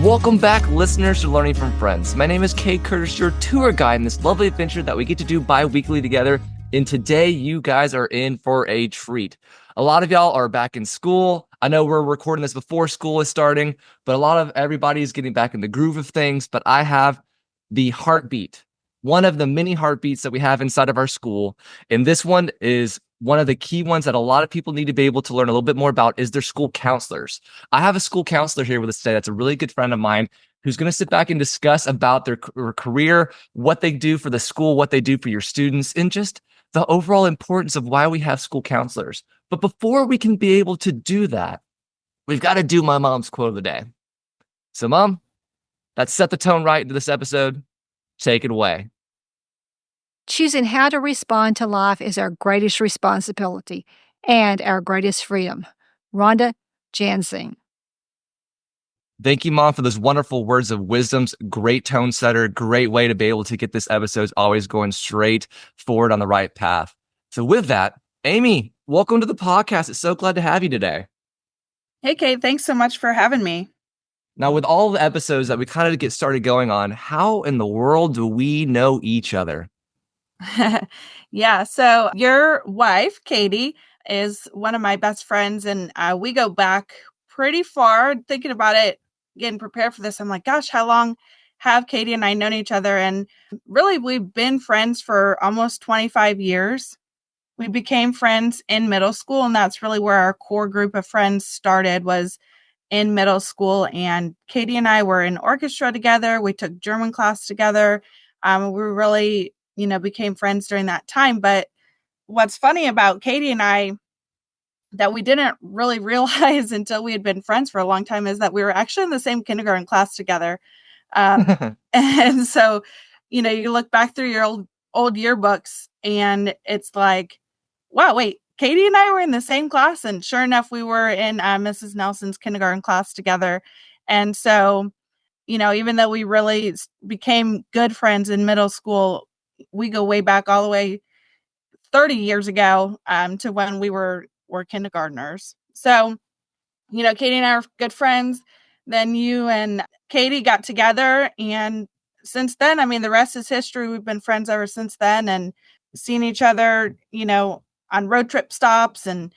Welcome back, listeners to Learning from Friends. My name is Cade Curtis, your tour guide in this lovely adventure that we get to do bi-weekly together. And today, you guys are in for a treat. A lot of y'all are back in school. I know we're recording this before school is starting, but a lot of everybody is getting back in the groove of things. But I have the heartbeat, one of the many heartbeats that we have inside of our school. And this one is one of the key ones that a lot of people need to be able to learn a little bit more about is their school counselors. I have a school counselor here with us today that's a really good friend of mine who's going to sit back and discuss about their career, what they do for the school, what they do for your students, and just the overall importance of why we have school counselors. But before we can be able to do that, we've got to do my mom's quote of the day. So, Mom, that set the tone right into this episode. Take it away. Choosing how to respond to life is our greatest responsibility and our greatest freedom. Rhonda Jansing. Thank you, Mom, for those wonderful words of wisdoms. Great tone setter. Great way to be able to get this episode always going straight forward on the right path. So with that, Amy, welcome to the podcast. It's so glad to have you today. Hey, Kate. Thanks so much for having me. Now, with all the episodes that we kind of get started going on, how in the world do we know each other? Yeah. So your wife, Katie, is one of my best friends, and we go back pretty far. Thinking about it, getting prepared for this, I'm like, gosh, how long have Katie and I known each other? And really, we've been friends for almost 25 years. We became friends in middle school, and that's really where our core group of friends started, was in middle school. And Katie and I were in orchestra together. We took German class together. We really, became friends during that time. But what's funny about Katie and I that we didn't really realize until we had been friends for a long time is that we were actually in the same kindergarten class together. And so, you look back through your old yearbooks and it's like, wow, wait, Katie and I were in the same class. And sure enough, we were in Mrs. Nelson's kindergarten class together. And so, even though we really became good friends in middle school, we go way back all the way 30 years ago to when we were kindergartners. So, Katie and I are good friends. Then you and Katie got together. And since then, I mean, the rest is history. We've been friends ever since then and seen each other, on road trip stops and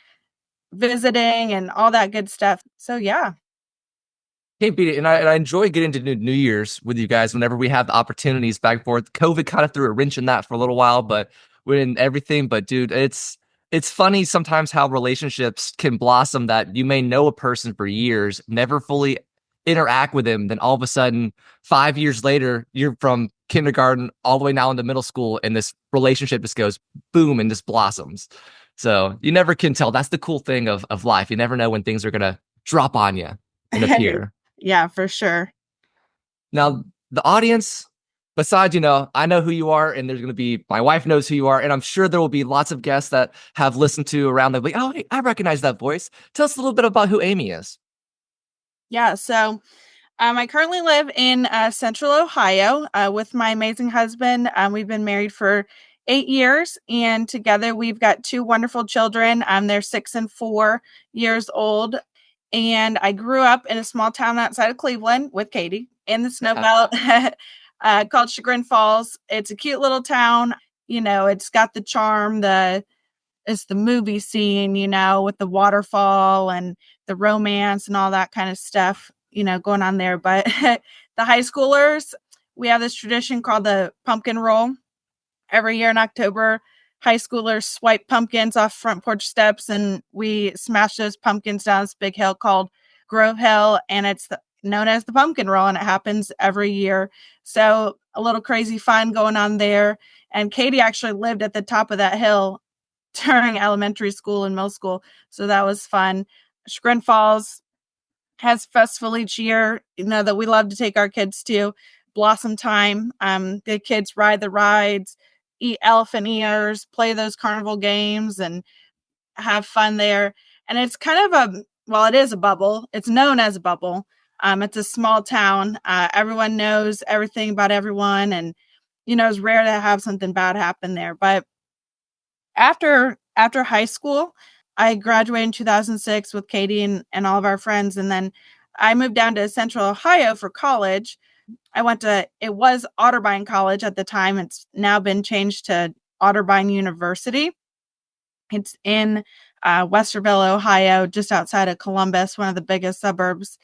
visiting and all that good stuff. So, yeah. Can't beat it. And I enjoy getting to New Year's with you guys whenever we have the opportunities back and forth. COVID kind of threw a wrench in that for a little while, but we're in everything. But dude, it's funny sometimes how relationships can blossom that you may know a person for years, never fully interact with him. Then all of a sudden, 5 years later, you're from kindergarten all the way now into middle school, and this relationship just goes boom and just blossoms. So you never can tell. That's the cool thing of life. You never know when things are gonna drop on you and appear. Yeah, for sure. Now, the audience, besides, I know who you are, and there's going to be, my wife knows who you are, and I'm sure there will be lots of guests that have listened to around them, like, oh, hey, I recognize that voice. Tell us a little bit about who Amy is. Yeah, so I currently live in Central Ohio with my amazing husband. We've been married for 8 years, and together we've got 2 wonderful children. They're 6 and 4 years old. And I grew up in a small town outside of Cleveland with Katie in the snow belt called Chagrin Falls. It's a cute little town. It's got the charm, it's the movie scene, with the waterfall and the romance and all that kind of stuff, going on there. But the high schoolers, we have this tradition called the pumpkin roll. Every year in October, high schoolers swipe pumpkins off front porch steps, and we smash those pumpkins down this big hill called Grove Hill, and it's known as the pumpkin roll, and it happens every year. So a little crazy fun going on there. And Katie actually lived at the top of that hill during elementary school and middle school, so that was fun. Chagrin Falls has festival each year, that we love to take our kids to. Blossom time. The kids ride the rides, eat elephant ears, play those carnival games, and have fun there. And it's kind of it is a bubble. It's known as a bubble. It's a small town. Everyone knows everything about everyone, and it's rare to have something bad happen there. But after high school, I graduated in 2006 with Katie and all of our friends, and then I moved down to Central Ohio for college. It was Otterbein College at the time. It's now been changed to Otterbein University. It's in Westerville, Ohio, just outside of Columbus, one of the biggest suburbs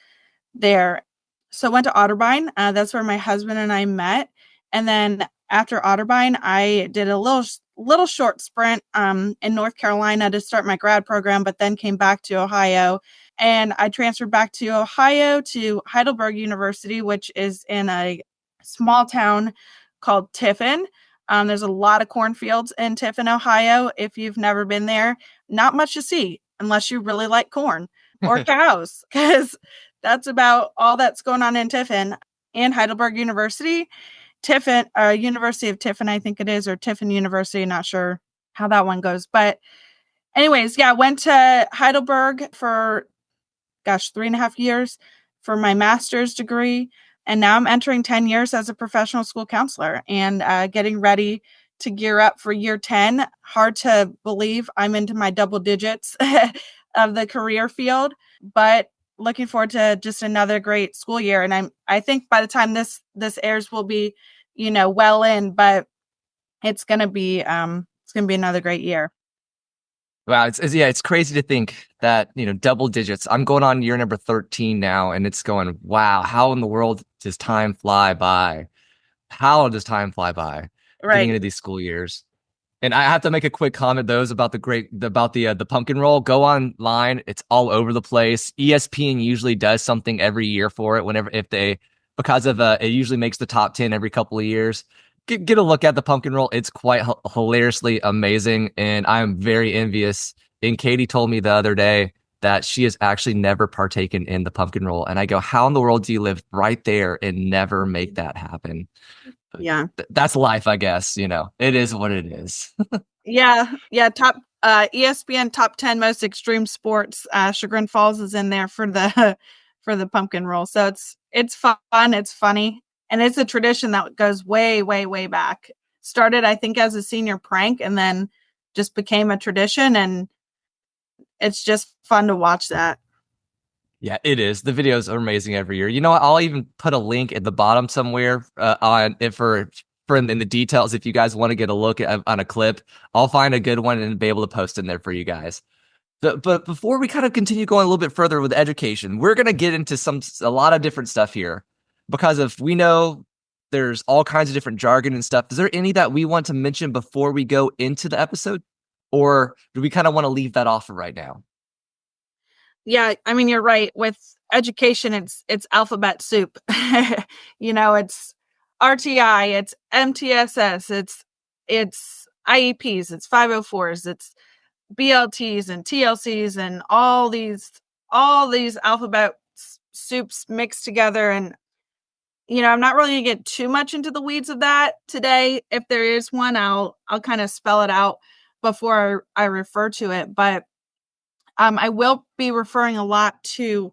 there. So I went to Otterbein. That's where my husband and I met. And then after Otterbein, I did a little short sprint in North Carolina to start my grad program, but then came back to Ohio. And I transferred back to Ohio to Heidelberg University, which is in a small town called Tiffin. There's a lot of cornfields in Tiffin, Ohio. If you've never been there, not much to see unless you really like corn or cows, because that's about all that's going on in Tiffin. And Heidelberg University, Tiffin, University of Tiffin, I think it is, or Tiffin University, not sure how that one goes. But anyways, yeah, went to Heidelberg for 3.5 years for my master's degree. And now I'm entering 10 years as a professional school counselor and getting ready to gear up for year 10. Hard to believe I'm into my double digits of the career field, but looking forward to just another great school year. And I think by the time this airs, we'll be, well in, but it's gonna be another great year. Wow, it's crazy to think that, double digits. I'm going on year number 13 now, and it's going, wow, how in the world does time fly by? How does time fly by getting Right. into these school years? And I have to make a quick comment, those about the pumpkin roll. Go online; it's all over the place. ESPN usually does something every year for it. Because of it usually makes the top 10 every couple of years. Get a look at the pumpkin roll. It's quite hilariously amazing, and I am very envious. And Katie told me the other day that she has actually never partaken in the pumpkin roll, and I go, "How in the world do you live right there and never make that happen?" Yeah. That's life, I guess. It is what it is. Yeah. Top ESPN top 10 most extreme sports. Chagrin Falls is in there for the for the pumpkin roll. So it's fun, it's funny, and it's a tradition that goes way, way, way back. Started, I think, as a senior prank and then just became a tradition, and it's just fun to watch that. Yeah, it is. The videos are amazing every year. You know what? I'll even put a link at the bottom somewhere on it for in the details. If you guys want to get a look on a clip, I'll find a good one and be able to post in there for you guys. But before we kind of continue going a little bit further with education, we're gonna get into a lot of different stuff here because if we know there's all kinds of different jargon and stuff. Is there any that we want to mention before we go into the episode, or do we kind of want to leave that off for right now? Yeah, I mean, you're right. With education, it's alphabet soup. It's RTI, it's MTSS, it's IEPs, it's 504s, it's BLTs and TLCs and all these alphabet soups mixed together. And I'm not really gonna get too much into the weeds of that today. If there is one, I'll kind of spell it out before I refer to it. But I will be referring a lot to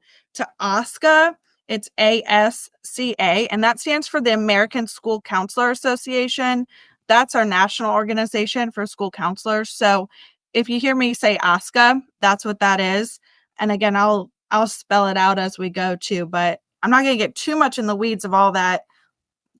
ASCA. It's ASCA, and that stands for the American School Counselor Association. That's our national organization for school counselors. So if you hear me say ASCA, that's what that is. And again, I'll spell it out as we go too, but I'm not going to get too much in the weeds of all that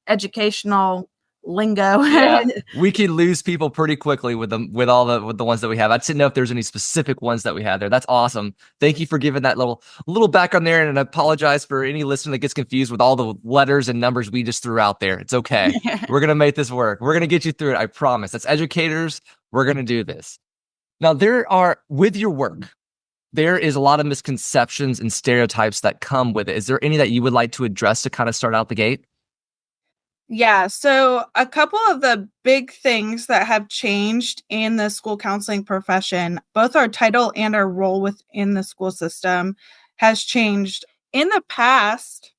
educational lingo. Yeah, we can lose people pretty quickly with them with the ones that we have. I just didn't know if there's any specific ones that we had there. That's awesome. Thank you for giving that little background there, and I apologize for any listener that gets confused with all the letters and numbers we just threw out there. It's okay. We're gonna make this work. We're gonna get you through it. I promise. As educators, we're gonna do this. Now, with your work, there is a lot of misconceptions and stereotypes that come with it. Is there any that you would like to address to kind of start out the gate? Yeah, so a couple of the big things that have changed in the school counseling profession, both our title and our role within the school system has changed. In the past,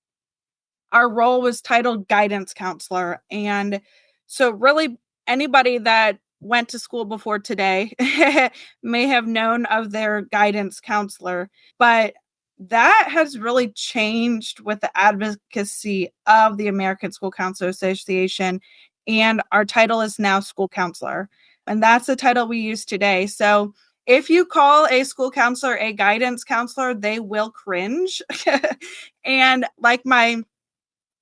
our role was titled guidance counselor. And so, really, anybody that went to school before today may have known of their guidance counselor. But that has really changed with the advocacy of the American School Counselor Association. And our title is now school counselor. And that's the title we use today. So, if you call a school counselor a guidance counselor, they will cringe. And like my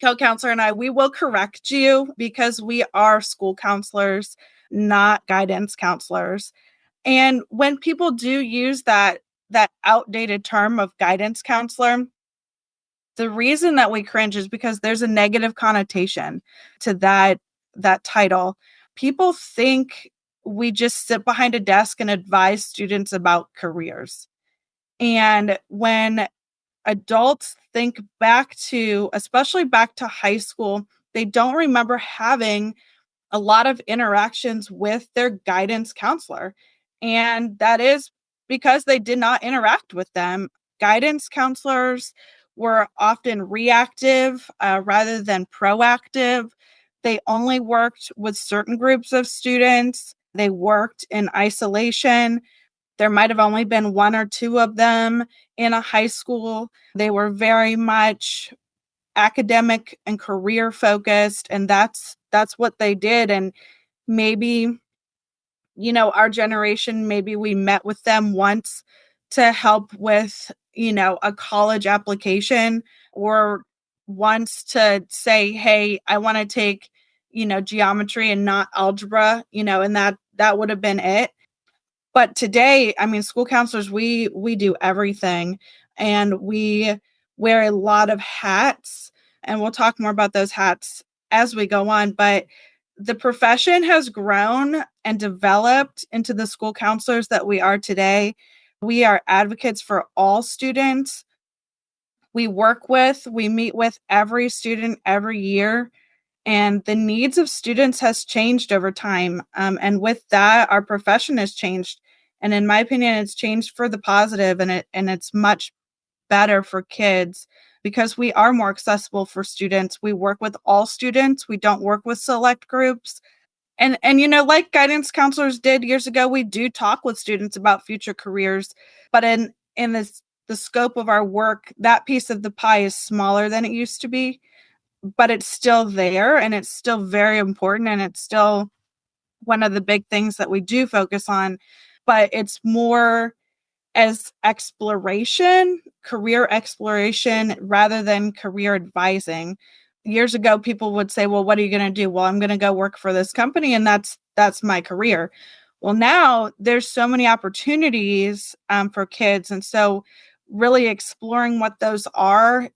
co-counselor and I, we will correct you because we are school counselors, not guidance counselors. And when people do use that outdated term of guidance counselor, the reason that we cringe is because there's a negative connotation to that title. People think we just sit behind a desk and advise students about careers. And when adults think back to, especially back to high school, they don't remember having a lot of interactions with their guidance counselor. And that is because they did not interact with them. Guidance counselors were often reactive rather than proactive. They only worked with certain groups of students. They worked in isolation. There might have only been one or two of them in a high school. They were very much academic and career focused, and that's what they did. And maybe, our generation, maybe we met with them once to help with, a college application, or once to say, hey, I want to take, geometry and not algebra, and that would have been it. But today, I mean, school counselors, we do everything, and we wear a lot of hats, and we'll talk more about those hats as we go on. But the profession has grown and developed into the school counselors that we are today. We are advocates for all students. We meet with every student every year, and the needs of students has changed over time. And with that, our profession has changed. And in my opinion, it's changed for the positive, and it's much better for kids because we are more accessible for students. We work with all students. We don't work with select groups. And like guidance counselors did years ago, we do talk with students about future careers, but in the scope of our work, that piece of the pie is smaller than it used to be, but it's still there, and it's still very important, and it's still one of the big things that we do focus on. But it's more as exploration, career exploration, rather than career advising. Years ago, people would say, well, what are you going to do? Well, I'm going to go work for this company, and that's my career. Well, now there's so many opportunities for kids, and so really exploring what those are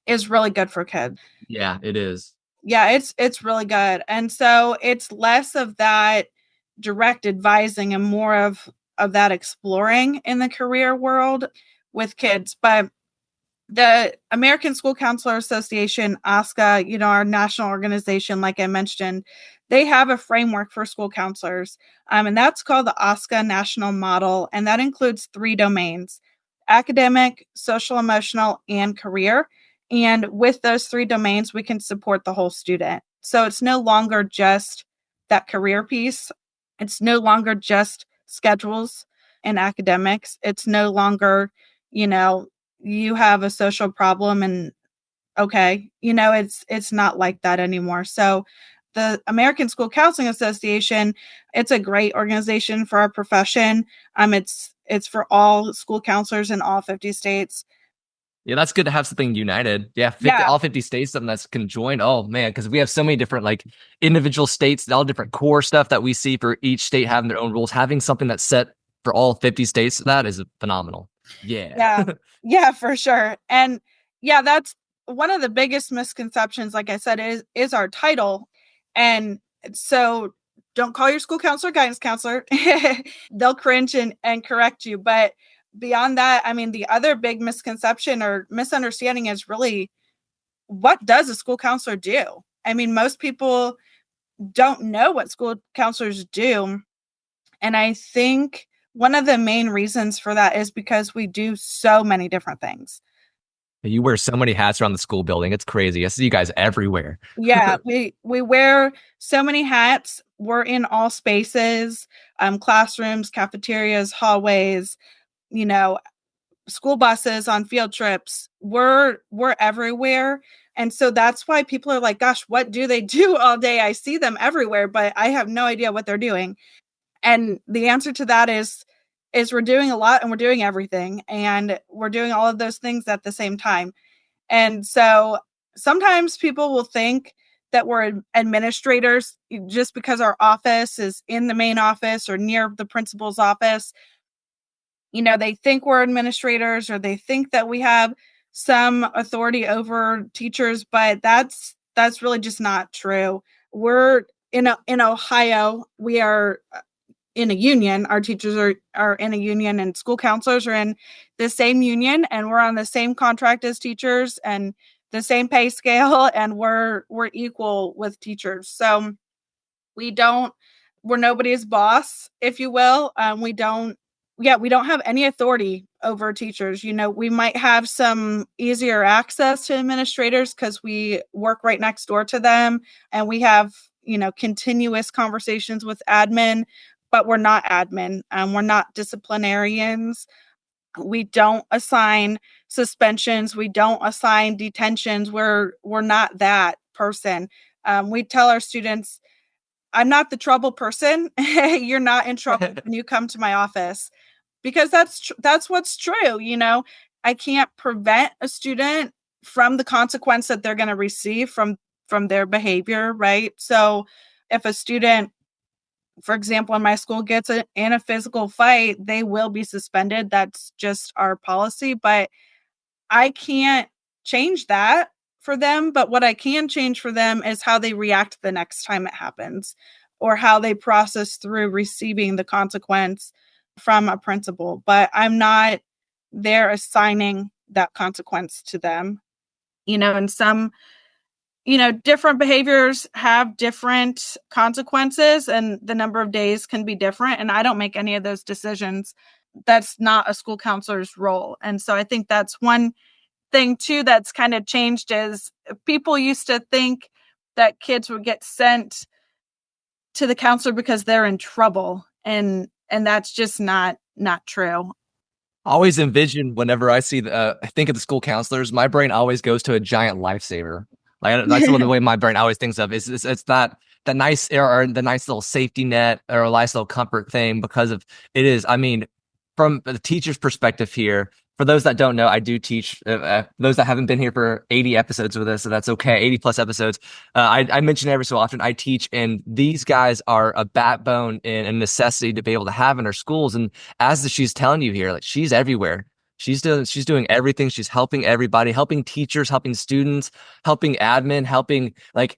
is really good for kids. Yeah, it is. Yeah, it's really good. And so it's less of that direct advising and more of that exploring in the career world with kids. But the American School Counselor Association, ASCA, our national organization, like I mentioned, they have a framework for school counselors. And that's called the ASCA National Model. And that includes 3 domains: academic, social, emotional, and career. And with those 3 domains, we can support the whole student. So it's no longer just that career piece. It's no longer just schedules and academics. It's no longer, you have a social problem and okay, it's not like that anymore. So the American School Counseling Association, it's a great organization for our profession. It's for all school counselors in all 50 states. Yeah, that's good to have something united. Yeah, 50, Yeah, all 50 states, something that's conjoined. Oh man, because we have so many different like individual states, all different core stuff that we see for each state having their own rules. Having something that's set for all 50 states, that is phenomenal. Yeah. yeah, yeah, for sure. And yeah, that's one of the biggest misconceptions, like I said, is our title. And so don't call your school counselor guidance counselor. They'll cringe and correct you. But beyond that, I mean, the other big misconception or misunderstanding is really, what does a school counselor do? I mean, most people don't know what school counselors do. And I think one of the main reasons for that is because we do so many different things. You wear so many hats around the school building. It's crazy. I see you guys everywhere. Yeah, we wear so many hats. We're in all spaces, classrooms, cafeterias, hallways, you know, school buses, on field trips. We're everywhere. And so that's why people are like, gosh, what do they do all day? I see them everywhere, but I have no idea what they're doing. And the answer to that is is we're doing a lot and we're doing everything, and we're doing all of those things at the same time. And so sometimes people will think that we're administrators just because our office is in the main office or near the principal's office. They think we're administrators, or they think that we have some authority over teachers, but that's really just not true. We're in Ohio, we are in a union. Our teachers are in a union, and school counselors are in the same union, and we're on the same contract as teachers and the same pay scale, and we're equal with teachers. So we don't we're nobody's boss, if you will. We don't have any authority over teachers. We might have some easier access to administrators because we work right next door to them, and we have, continuous conversations with admin, but we're not admin. We're not disciplinarians. We don't assign suspensions. We don't assign detentions. We're not that person. We tell our students, I'm not the trouble person. You're not in trouble when you come to my office, because that's what's true. I can't prevent a student from the consequence that they're going to receive from their behavior, right? So if a student, for example, in my school gets in a physical fight, they will be suspended. That's just our policy, but I can't change that for them. But what I can change for them is how they react the next time it happens, or how they process through receiving the consequence from a principal. But I'm not there assigning that consequence to them. And some, different behaviors have different consequences, and the number of days can be different. And I don't make any of those decisions. That's not a school counselor's role. And so I think that's one thing too that's kind of changed, is people used to think that kids would get sent to the counselor because they're in trouble, and that's just not true. Always envision whenever I think of the school counselors, my brain always goes to a giant lifesaver. Like that's the way my brain always thinks of. It's not the nice or the nice little safety net or a nice little comfort thing, because of it is. I mean, from the teacher's perspective here, for those that don't know, I do teach. Those that haven't been here for 80 episodes with us, so that's okay. 80 plus episodes. I mention every so often I teach, and these guys are a backbone and a necessity to be able to have in our schools. And as she's telling you here, like she's everywhere. She's doing everything. She's helping everybody, helping teachers, helping students, helping admin, helping like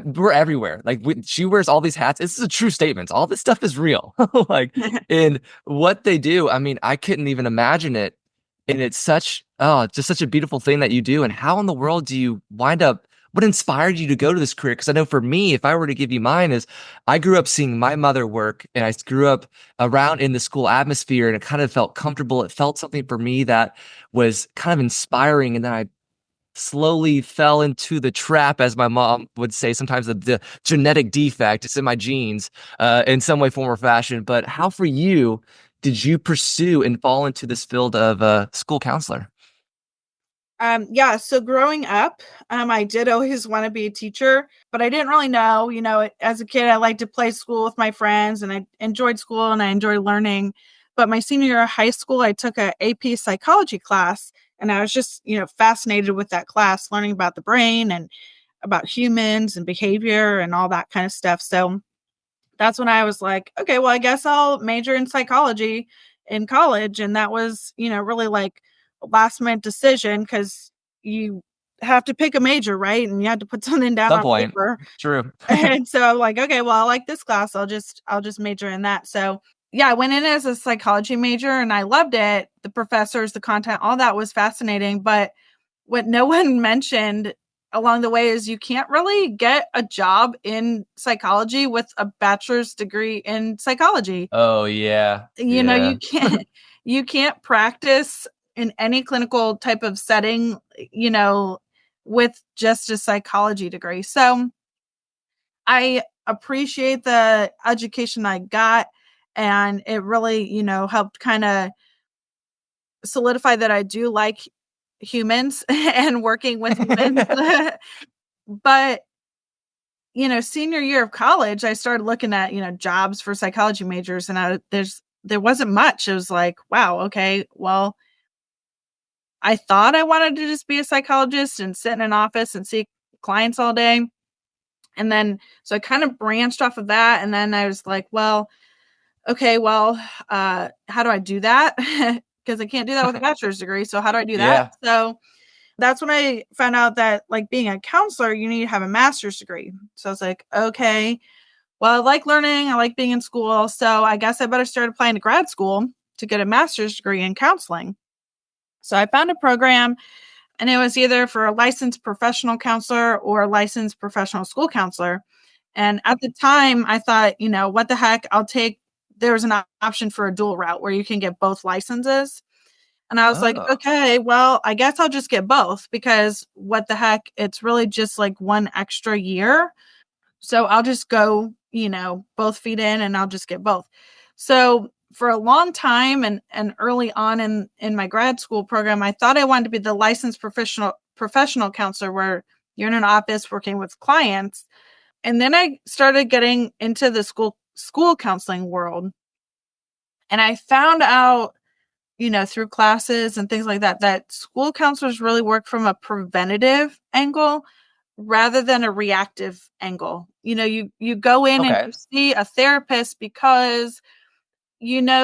we're everywhere. Like she wears all these hats. This is a true statement. All this stuff is real. Like, and what they do, I mean, I couldn't even imagine it. And it's just such a beautiful thing that you do. And how in the world do you wind up? What inspired you to go to this career? Because I know for me, if I were to give you mine, is I grew up seeing my mother work, and I grew up around in the school atmosphere, and it kind of felt comfortable. It felt something for me that was kind of inspiring. And then I slowly fell into the trap, as my mom would say, sometimes the genetic defect. It's in my genes, in some way, form, or fashion. But how for you did you pursue and fall into this field of school counselor? Yeah, so growing up, I did always want to be a teacher, but I didn't really know. As a kid, I liked to play school with my friends, and I enjoyed school and I enjoyed learning. But my senior year of high school, I took a AP psychology class, and I was just, fascinated with that class, learning about the brain and about humans and behavior and all that kind of stuff. So that's when I was like, okay, well, I guess I'll major in psychology in college. And that was, really like a last minute decision, because you have to pick a major, right? And you had to put something down Some on point, paper. true. And so I'm like, okay, well, I like this class. I'll just major in that. So yeah, I went in as a psychology major and I loved it. The professors, the content, all that was fascinating. But what no one mentioned along the way is you can't really get a job in psychology with a bachelor's degree in psychology. Oh yeah, You yeah. can't practice in any clinical type of setting, with just a psychology degree. So I appreciate the education I got, and it really, helped kind of solidify that I do like humans and working with humans. But, senior year of college, I started looking at, jobs for psychology majors, and there's there wasn't much. It was like, wow, okay, well, I thought I wanted to just be a psychologist and sit in an office and see clients all day. And then, so I kind of branched off of that. And then I was like, well, okay, well, how do I do that? Because I can't do that with a bachelor's degree. So how do I do that? Yeah. So that's when I found out that like being a counselor, you need to have a master's degree. So I was like, okay, well, I like learning, I like being in school. So I guess I better start applying to grad school to get a master's degree in counseling. So I found a program, and it was either for a licensed professional counselor or a licensed professional school counselor. And at the time, I thought, what the heck? There was an option for a dual route where you can get both licenses. And I was like, Oh, okay, well, I guess I'll just get both because what the heck? It's really just like one extra year. So I'll just go, both feet in and I'll just get both. So for a long time and early on in my grad school program, I thought I wanted to be the licensed professional counselor where you're in an office working with clients. And then I started getting into the school counseling world. And I found out, through classes and things like that, that school counselors really work from a preventative angle rather than a reactive angle. You go in and okay. you see a therapist because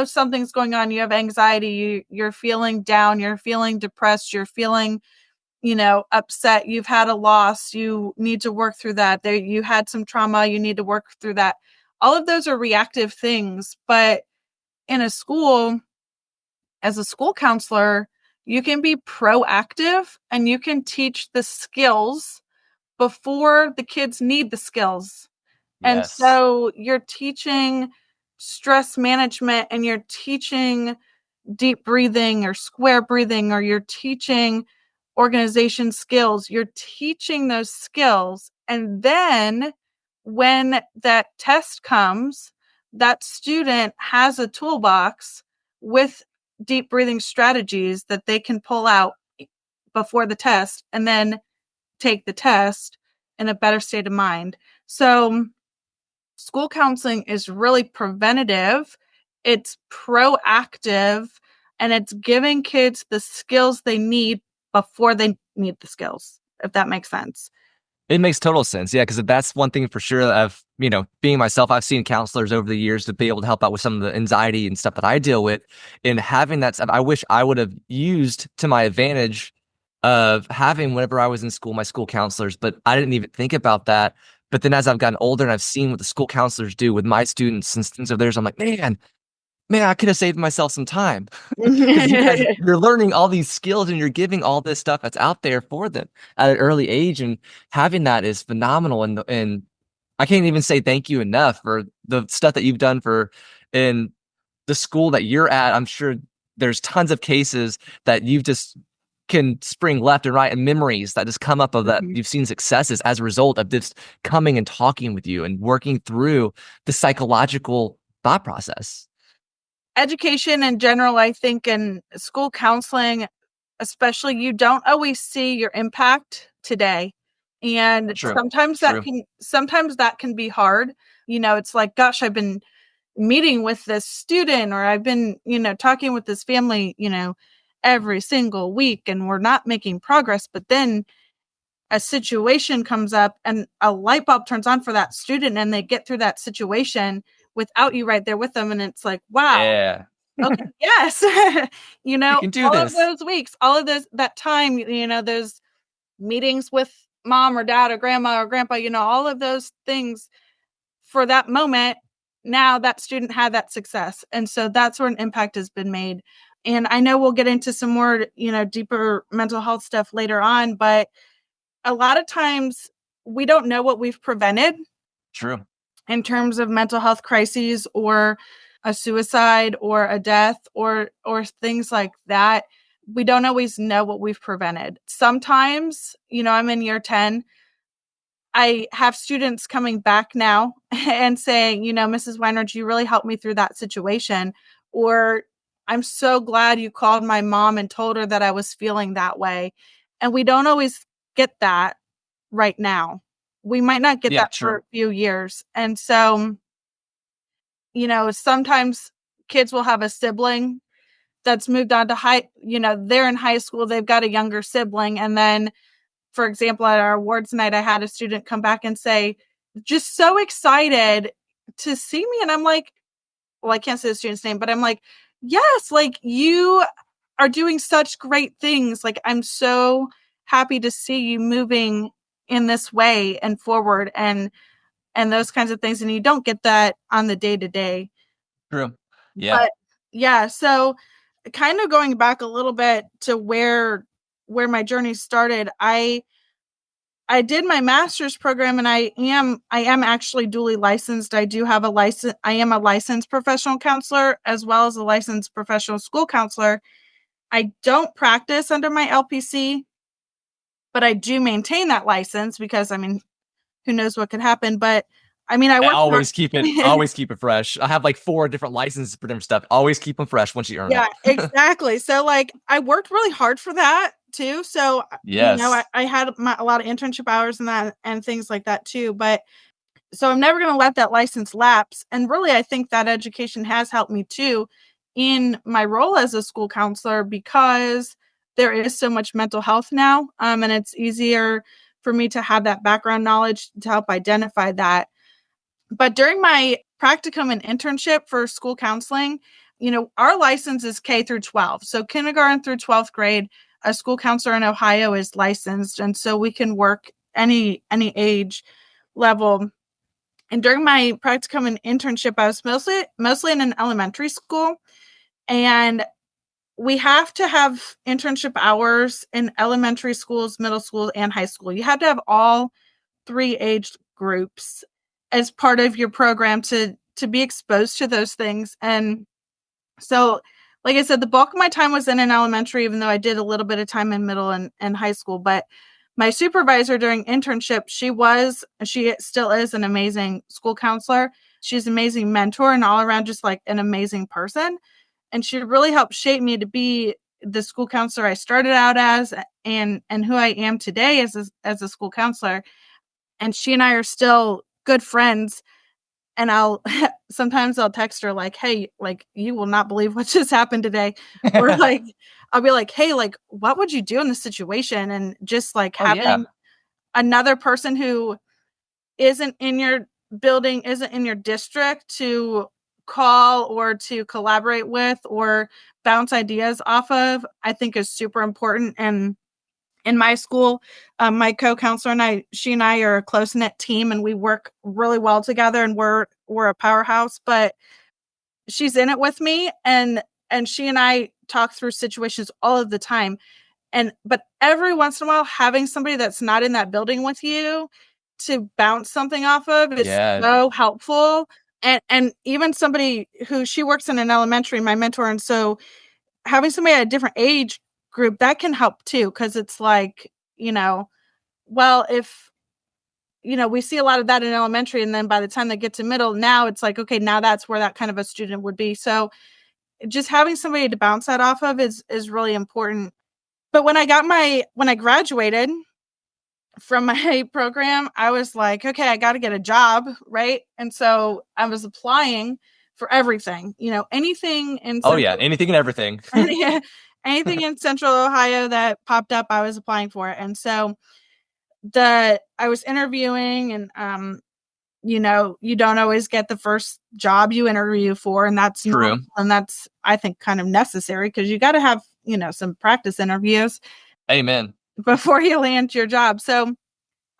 something's going on, you have anxiety, you're feeling down, you're feeling depressed, you're feeling, upset, you've had a loss, you need to work through that. You had some trauma, you need to work through that. All of those are reactive things, but in a school, as a school counselor, you can be proactive and you can teach the skills before the kids need the skills. And Yes. so you're teaching stress management and you're teaching deep breathing or square breathing, or you're teaching organization skills. You're teaching those skills. And then when that test comes, that student has a toolbox with deep breathing strategies that they can pull out before the test and then take the test in a better state of mind. So, school counseling is really preventative, it's proactive, and it's giving kids the skills they need before they need the skills, if that makes sense. It makes total sense. Yeah, because that's one thing for sure. Of being myself, I've seen counselors over the years to be able to help out with some of the anxiety and stuff that I deal with. And having that stuff, I wish I would have used to my advantage of having whenever I was in school, my school counselors, but I didn't even think about that. But then as I've gotten older and I've seen what the school counselors do with my students and students of theirs, I'm like, man, I could have saved myself some time because you guys, you're learning all these skills and you're giving all this stuff that's out there for them at an early age, and having that is phenomenal. And I can't even say thank you enough for the stuff that you've done for in the school that you're at. I'm sure there's tons of cases that you've just can spring left and right and memories that just come up of that Mhm. you've seen successes as a result of just coming and talking with you and working through the psychological thought process. Education in general, I think, and school counseling, especially, you don't always see your impact today. And True. True. sometimes that can be hard. It's like, gosh, I've been meeting with this student, or I've been, talking with this family, every single week, and we're not making progress. But then a situation comes up and a light bulb turns on for that student and they get through that situation without you right there with them. And it's like, wow, Yeah. okay, yes. We can do All of this. those weeks, all of that time, those meetings with mom or dad or grandma or grandpa, all of those things for that moment, now that student had that success. And so that's where an impact has been made. And I know we'll get into some more, deeper mental health stuff later on, but a lot of times we don't know what we've prevented True. in terms of mental health crises or a suicide or a death or things like that. We don't always know what we've prevented. Sometimes, I'm in year 10. I have students coming back now and saying, Mrs. Weinrich, you really helped me through that situation. Or I'm so glad you called my mom and told her that I was feeling that way. And we don't always get that right now. We might not get Yeah, that for true. a few years. And so, sometimes kids will have a sibling that's moved on to they're in high school, they've got a younger sibling. And then, for example, at our awards night, I had a student come back and say, just so excited to see me. And I'm like, well, I can't say the student's name, but I'm like, yes, like you are doing such great things. Like, I'm so happy to see you moving in this way and forward and those kinds of things. And you don't get that on the day to day. True. Yeah. But yeah, so kind of going back a little bit to where my journey started, I did my master's program and I am actually duly licensed. I do have a license. I am a licensed professional counselor as well as a licensed professional school counselor. I don't practice under my LPC, but I do maintain that license because I mean, who knows what could happen, but I mean, I I work for always keep it fresh. I have like 4 different licenses for different stuff. Always keep them fresh once you earn Yeah, it. exactly. So like I worked really hard for that too. So Yes. I had a lot of internship hours and that and things like that too. But so I'm never going to let that license lapse. And really, I think that education has helped me too in my role as a school counselor because there is so much mental health now, and it's easier for me to have that background knowledge to help identify that. But during my practicum and internship for school counseling, our license is K through 12. So kindergarten through 12th grade, a school counselor in Ohio is licensed. And so we can work any age level. And during my practicum and internship, I was mostly in an elementary school. And we have to have internship hours in elementary schools, middle school, and high school. You have to have all 3 age groups as part of your program to be exposed to those things. And so, like I said, the bulk of my time was in an elementary, even though I did a little bit of time in middle and high school. But my supervisor during internship, she still is an amazing school counselor. She's an amazing mentor and all around just like an amazing person. And she really helped shape me to be the school counselor I started out as and who I am today as a school counselor. And she and I are still good friends. And I'll sometimes I'll text her like, "Hey, like you will not believe what just happened today," or like I'll be like, "Hey, like what would you do in this situation?" And just like Oh yeah. having another person who isn't in your building, isn't in your district to call or to collaborate with or bounce ideas off of, I think is super important. And in my school, my co-counselor she and I are a close knit team, and we work really well together, and we're a powerhouse. But she's in it with me, and she and I talk through situations all of the time. And but every once in a while, having somebody that's not in that building with you to bounce something off of is Yeah. so helpful. And even somebody who she works in an elementary, my mentor, and so having somebody at a different age group, that can help too, because it's like, well, if we see a lot of that in elementary, and then by the time they get to middle, now it's like, okay, now that's where that kind of a student would be. So just having somebody to bounce that off of is really important. But when I graduated from my program, I was like, okay, I got to get a job, right? And so I was applying for everything, anything in Oh yeah. central Anything and everything. anything in central Ohio that popped up, I was applying for it. And so I was interviewing, and you don't always get the first job you interview for, and that's normal, True. and that's, I think, kind of necessary because you got to have, some practice interviews Amen. before you land your job. So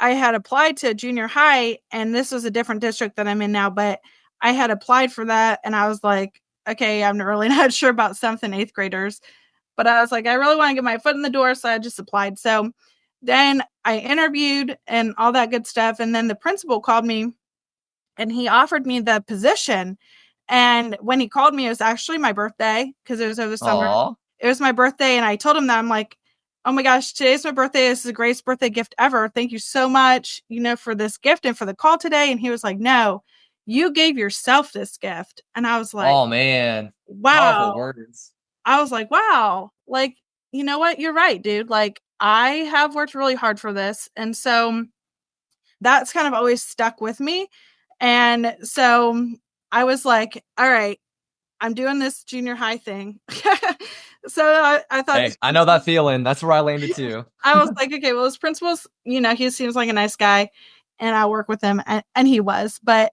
I had applied to junior high, and this was a different district that I'm in now, but I had applied for that, and I was like, okay, I'm really not sure about 7th and 8th graders, but I was like, I really want to get my foot in the door, so I just applied. So then I interviewed and all that good stuff, and then the principal called me and he offered me the position. And when he called me, it was actually my birthday because it was over the summer. Aw. It was my birthday, and I told him that. I'm like, oh my gosh, today's my birthday. This is the greatest birthday gift ever. Thank you so much, for this gift and for the call today. And he was like, no, you gave yourself this gift. And I was like, Oh man. Powerful wow. words. I was like, wow. Like, you know what? You're right, dude. Like, I have worked really hard for this. And so that's kind of always stuck with me. And so I was like, all right, I'm doing this junior high thing. So I thought Hey, I know that feeling. That's where I landed too. I was like, okay, well, his principal's, he seems like a nice guy, and I work with him, and he was. But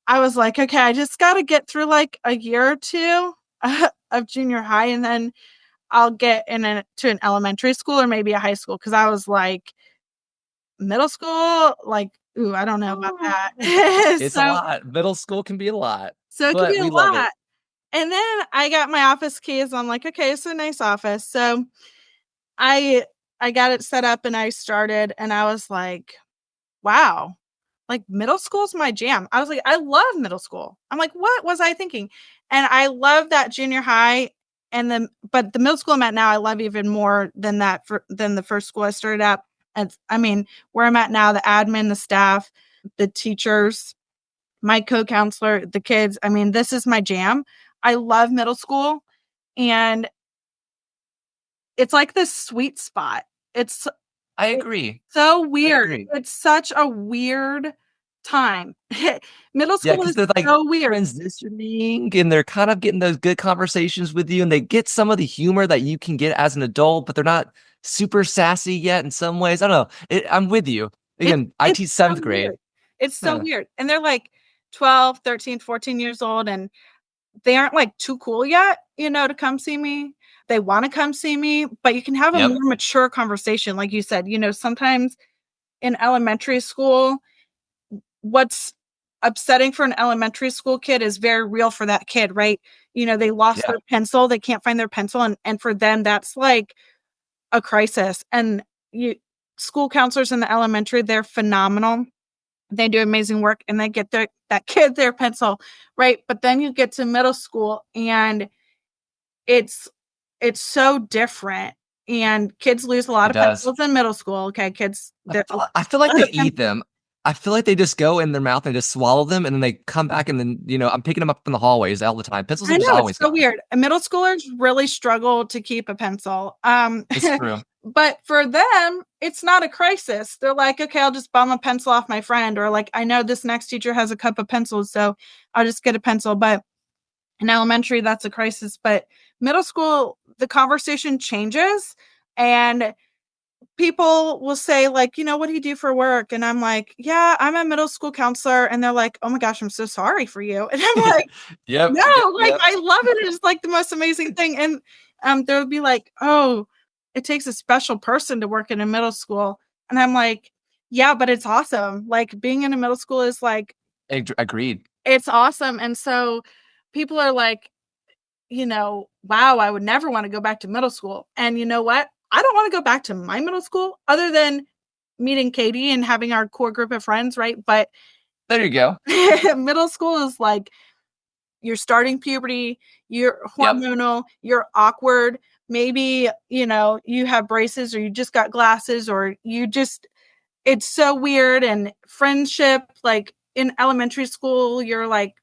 I was like, okay, I just got to get through like a year or two of junior high, and then I'll get to an elementary school or maybe a high school. Because I was like, middle school, like, ooh, I don't know about that. It's a so lot. Middle school can be a lot, so it could be but a we love it. lot. And then I got my office keys. I'm like, okay, it's a nice office. So I I got it set up and I started, and I was like, wow, like middle school's my jam. I was like, I love middle school. I'm like, what was I thinking? And I love that junior high but the middle school I'm at now, I love even more than than the first school I started at. And I mean, where I'm at now, the admin, the staff, the teachers, my co-counselor, the kids, I mean, this is my jam. I love middle school, and it's like this sweet spot. It's I it's agree. so I weird. agree. It's such a weird time. Middle Yeah, school because is they're like so weird. transitioning and they're kind of getting those good conversations with you, and they get some of the humor that you can get as an adult, but they're not super sassy yet in some ways. I don't know. I'm with you. Again, I It's teach so seventh grade. weird. It's so Yeah. weird. And they're like 12, 13, 14 years old, and they aren't like too cool yet, to come see me. They want to come see me, but you can have a Yep. more mature conversation. Like you said, sometimes in elementary school, what's upsetting for an elementary school kid is very real for that kid, right? They lost Yeah. their pencil, they can't find their pencil, and for them that's like a crisis. And you school counselors in the elementary, they're phenomenal. They do amazing work, and they get that kid their pencil, right? But then you get to middle school, and it's it's so different, and kids lose a lot It of does. pencils in middle school. Okay, kids, I feel like they eat them. I feel like they just go in their mouth and just swallow them, and then they come back, and then I'm picking them up in the hallways all the time. Pencils are I just know, it's always so gone. weird. And middle schoolers really struggle to keep a pencil. It's true. But for them, it's not a crisis. They're like, okay, I'll just bum a pencil off my friend, or like, I know this next teacher has a cup of pencils, so I'll just get a pencil. But in elementary, that's a crisis. But middle school, the conversation changes, and people will say, like, what do you do for work? And I'm like, yeah, I'm a middle school counselor. And they're like, oh my gosh, I'm so sorry for you. And I'm like, Yep. no, Yep. like, Yep. I love it. It's like the most amazing thing. And they'll be like, oh, it takes a special person to work in a middle school. And I'm like, yeah, but it's awesome. Like, being in a middle school is like, Agreed. it's awesome. And so people are like, wow, I would never want to go back to middle school. And you know what? I don't want to go back to my middle school other than meeting Katie and having our core group of friends, right? But There you go. middle school is like, you're starting puberty, you're Yep. hormonal, you're awkward. Maybe, you have braces, or you just got glasses, or it's so weird. And friendship, like in elementary school, you're like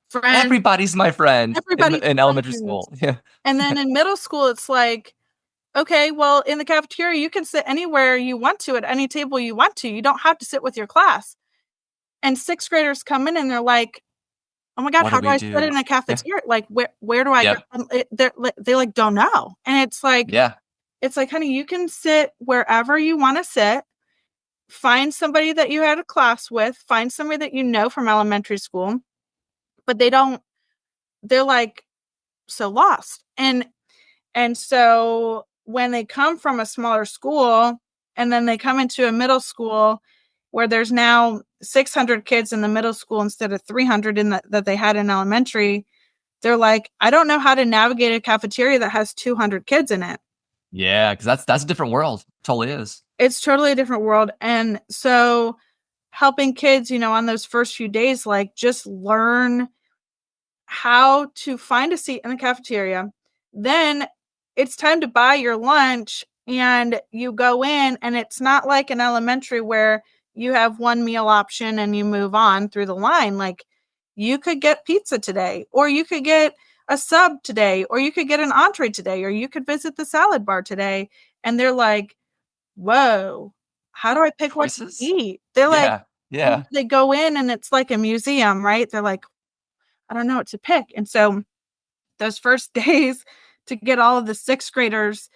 friends, Everybody's my friend in everybody's elementary friends. school. Yeah. And then in middle school, it's like, okay, well, in the cafeteria, you can sit anywhere you want to at any table you want to. You don't have to sit with your class. And sixth graders come in and they're like, oh my God, What do how do we I sit do? in a Yeah. cafeteria? Like, where do I go? Yep. They like don't know. And Yeah. it's like, honey, you can sit wherever you want to sit. Find somebody that you had a class with, find somebody that you know from elementary school, but they're like so lost. And so when they come from a smaller school and then they come into a middle school where there's now 600 kids in the middle school instead of 300 that they had in elementary, they're like, I don't know how to navigate a cafeteria that has 200 kids in it. Yeah, because that's a different world. Totally is. It's totally a different world. And so helping kids, on those first few days, like, just learn how to find a seat in the cafeteria. Then it's time to buy your lunch, and you go in, and it's not like an elementary where you have one meal option and you move on through the line. Like, you could get pizza today, or you could get a sub today, or you could get an entree today, or you could visit the salad bar today. And they're like, whoa, how do I pick what to Choices? eat? They're like, Yeah. Yeah. they go in and it's like a museum, right? They're like, I don't know what to pick. And so those first days to get all of the sixth graders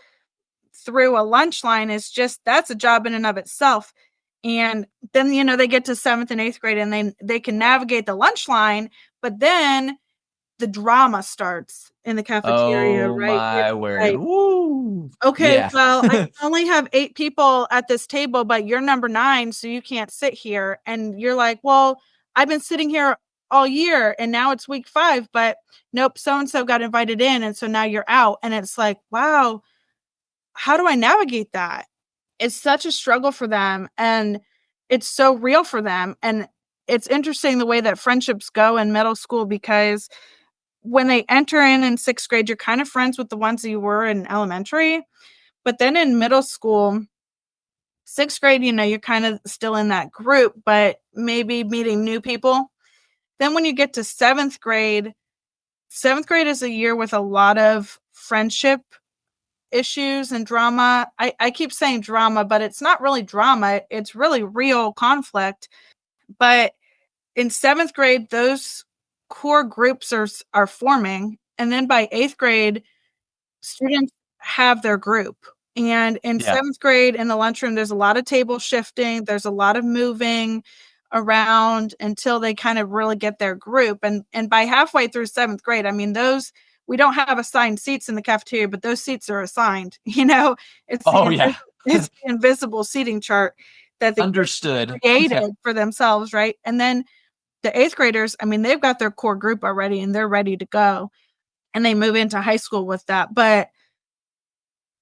through a lunch line is just, that's a job in and of itself. And then, they get to seventh and eighth grade and they can navigate the lunch line, but then the drama starts in the cafeteria, Oh right? It's my word. like, Woo. okay, Yeah. well, I only have 8 people at this table, but you're number 9, so you can't sit here. And you're like, well, I've been sitting here all year and now it's week 5, but nope, so and so got invited in. And so now you're out. And it's like, wow, how do I navigate that? It's such a struggle for them. And it's so real for them. And it's interesting the way that friendships go in middle school, because when they enter in sixth grade, you're kind of friends with the ones that you were in elementary. But then in middle school, sixth grade, you're kind of still in that group, but maybe meeting new people. Then when you get to seventh grade is a year with a lot of friendship issues and drama. I keep saying drama, but it's not really drama. It's really real conflict. But in seventh grade, those core groups are forming. And then by eighth grade, students have their group. And in Yeah. seventh grade in the lunchroom, there's a lot of table shifting, there's a lot of moving around until they kind of really get their group. And by halfway through seventh grade, I mean, those, we don't have assigned seats in the cafeteria, but those seats are assigned. It's Oh yeah. it's the invisible seating chart that the kids Understood. created Yeah. for themselves, right? And then the eighth graders, I mean, they've got their core group already and they're ready to go. And they move into high school with that. But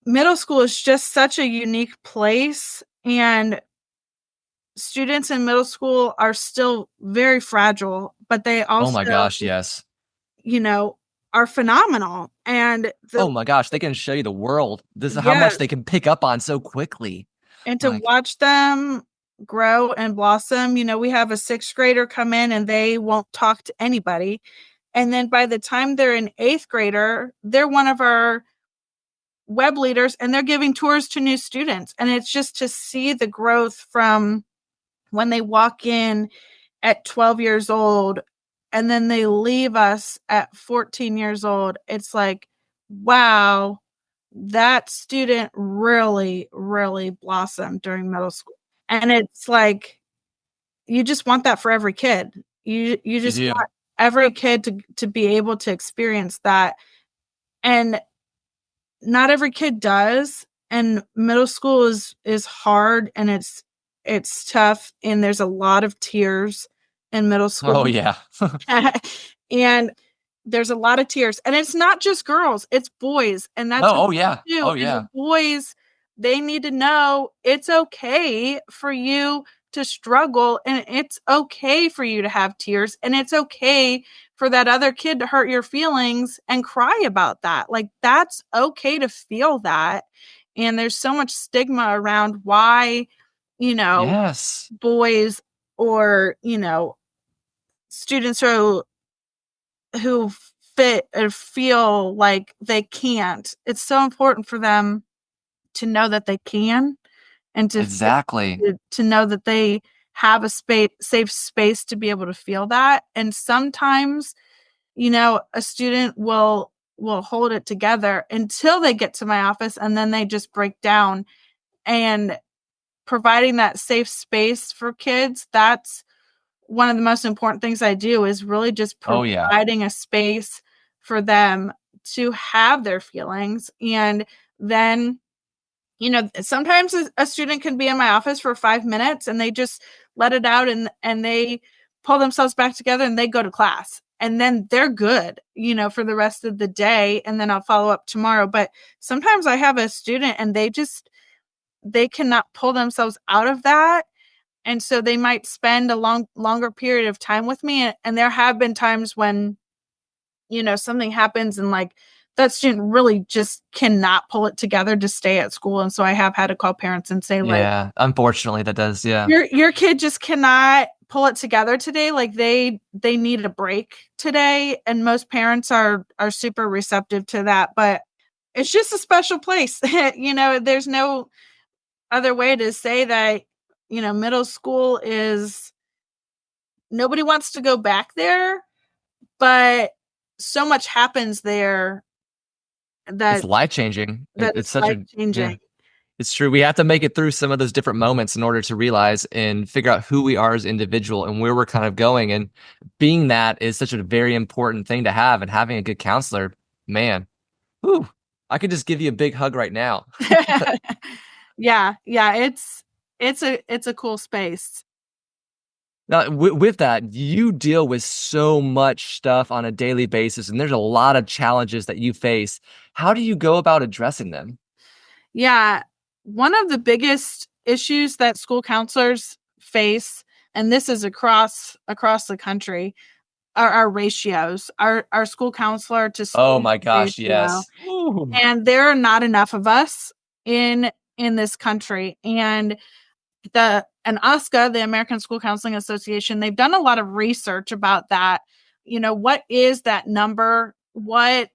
middle school is just such a unique place, and students in middle school are still very fragile, but they Oh my also, gosh, yes. you know, are phenomenal. And Oh my gosh, they can show you the world. This is how much yes, they can pick up on so quickly. and to Like, watch them grow and blossom, we have a sixth grader come in and they won't talk to anybody. And then by the time they're an eighth grader, they're one of our web leaders and they're giving tours to new students. And it's just to see the growth from when they walk in at 12 years old and then they leave us at 14 years old. It's like, wow, that student really, really blossomed during middle school. And it's like, you just want that for every kid. You you just do. want every kid to be able to experience that. And not every kid does, and middle school is hard and it's tough, and there's a lot of tears in middle Oh school. yeah. And there's a lot of tears, and it's not just girls, it's boys, and that's Oh yeah. too. Oh And the yeah. boys, they need to know it's okay for you to struggle, and it's okay for you to have tears, and it's okay for that other kid to hurt your feelings and cry about that. Like, that's okay to feel that. And there's so much stigma around why, you know, Yes. boys or, students who fit or feel like they can't. It's so important for them to know that they can, and Exactly. to know that they have a safe space to be able to feel that. And sometimes, a student will hold it together until they get to my office and then they just break down. And providing that safe space for kids, that's one of the most important things I do, is really just Oh yeah. providing a space for them to have their feelings. And then, sometimes a student can be in my office for 5 minutes and they just let it out, and they pull themselves back together and they go to class. And then they're good, for the rest of the day. And then I'll follow up tomorrow. But sometimes I have a student and they cannot pull themselves out of that. And so they might spend a longer period of time with me. And there have been times when, something happens and like that student really just cannot pull it together to stay at school. And so I have had to call parents and say, like, Yeah. Unfortunately, that does. Yeah. your kid just cannot pull it together today. Like, they need a break today. And most parents are super receptive to that. But it's just a special place. There's no other way to say that. Middle school is, nobody wants to go back there, but so much happens there It's that life changing. is It's such life a, yeah, changing. it's true. We have to make it through some of those different moments in order to realize and figure out who we are as individual and where we're kind of going. And being that is such a very important thing to have. And having a good counselor, man, whew, I could just give you a big hug right now. Yeah, yeah, it's a cool space. Now, with that, you deal with so much stuff on a daily basis, and there's a lot of challenges that you face. How do you go about addressing them? Yeah, one of the biggest issues that school counselors face, and this is across the country, are our ratios. Our school counselor to Oh student my gosh, ratio. yes. Ooh. And there are not enough of us in this country. And ASCA, the American School Counseling Association, they've done a lot of research about that. What is that number? What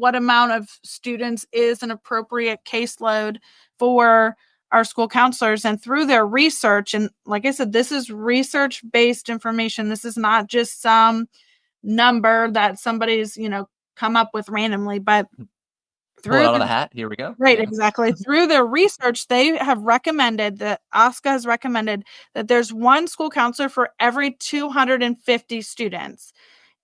amount of students is an appropriate caseload for our school counselors? And through their research, and like I said, this is research based information. This is not just some number that somebody's come up with randomly, but Pull it through out of the the hat. Here we go. right, Yeah. exactly, through their research, they have recommended that ASCA has recommended that there's one school counselor for every 250 students.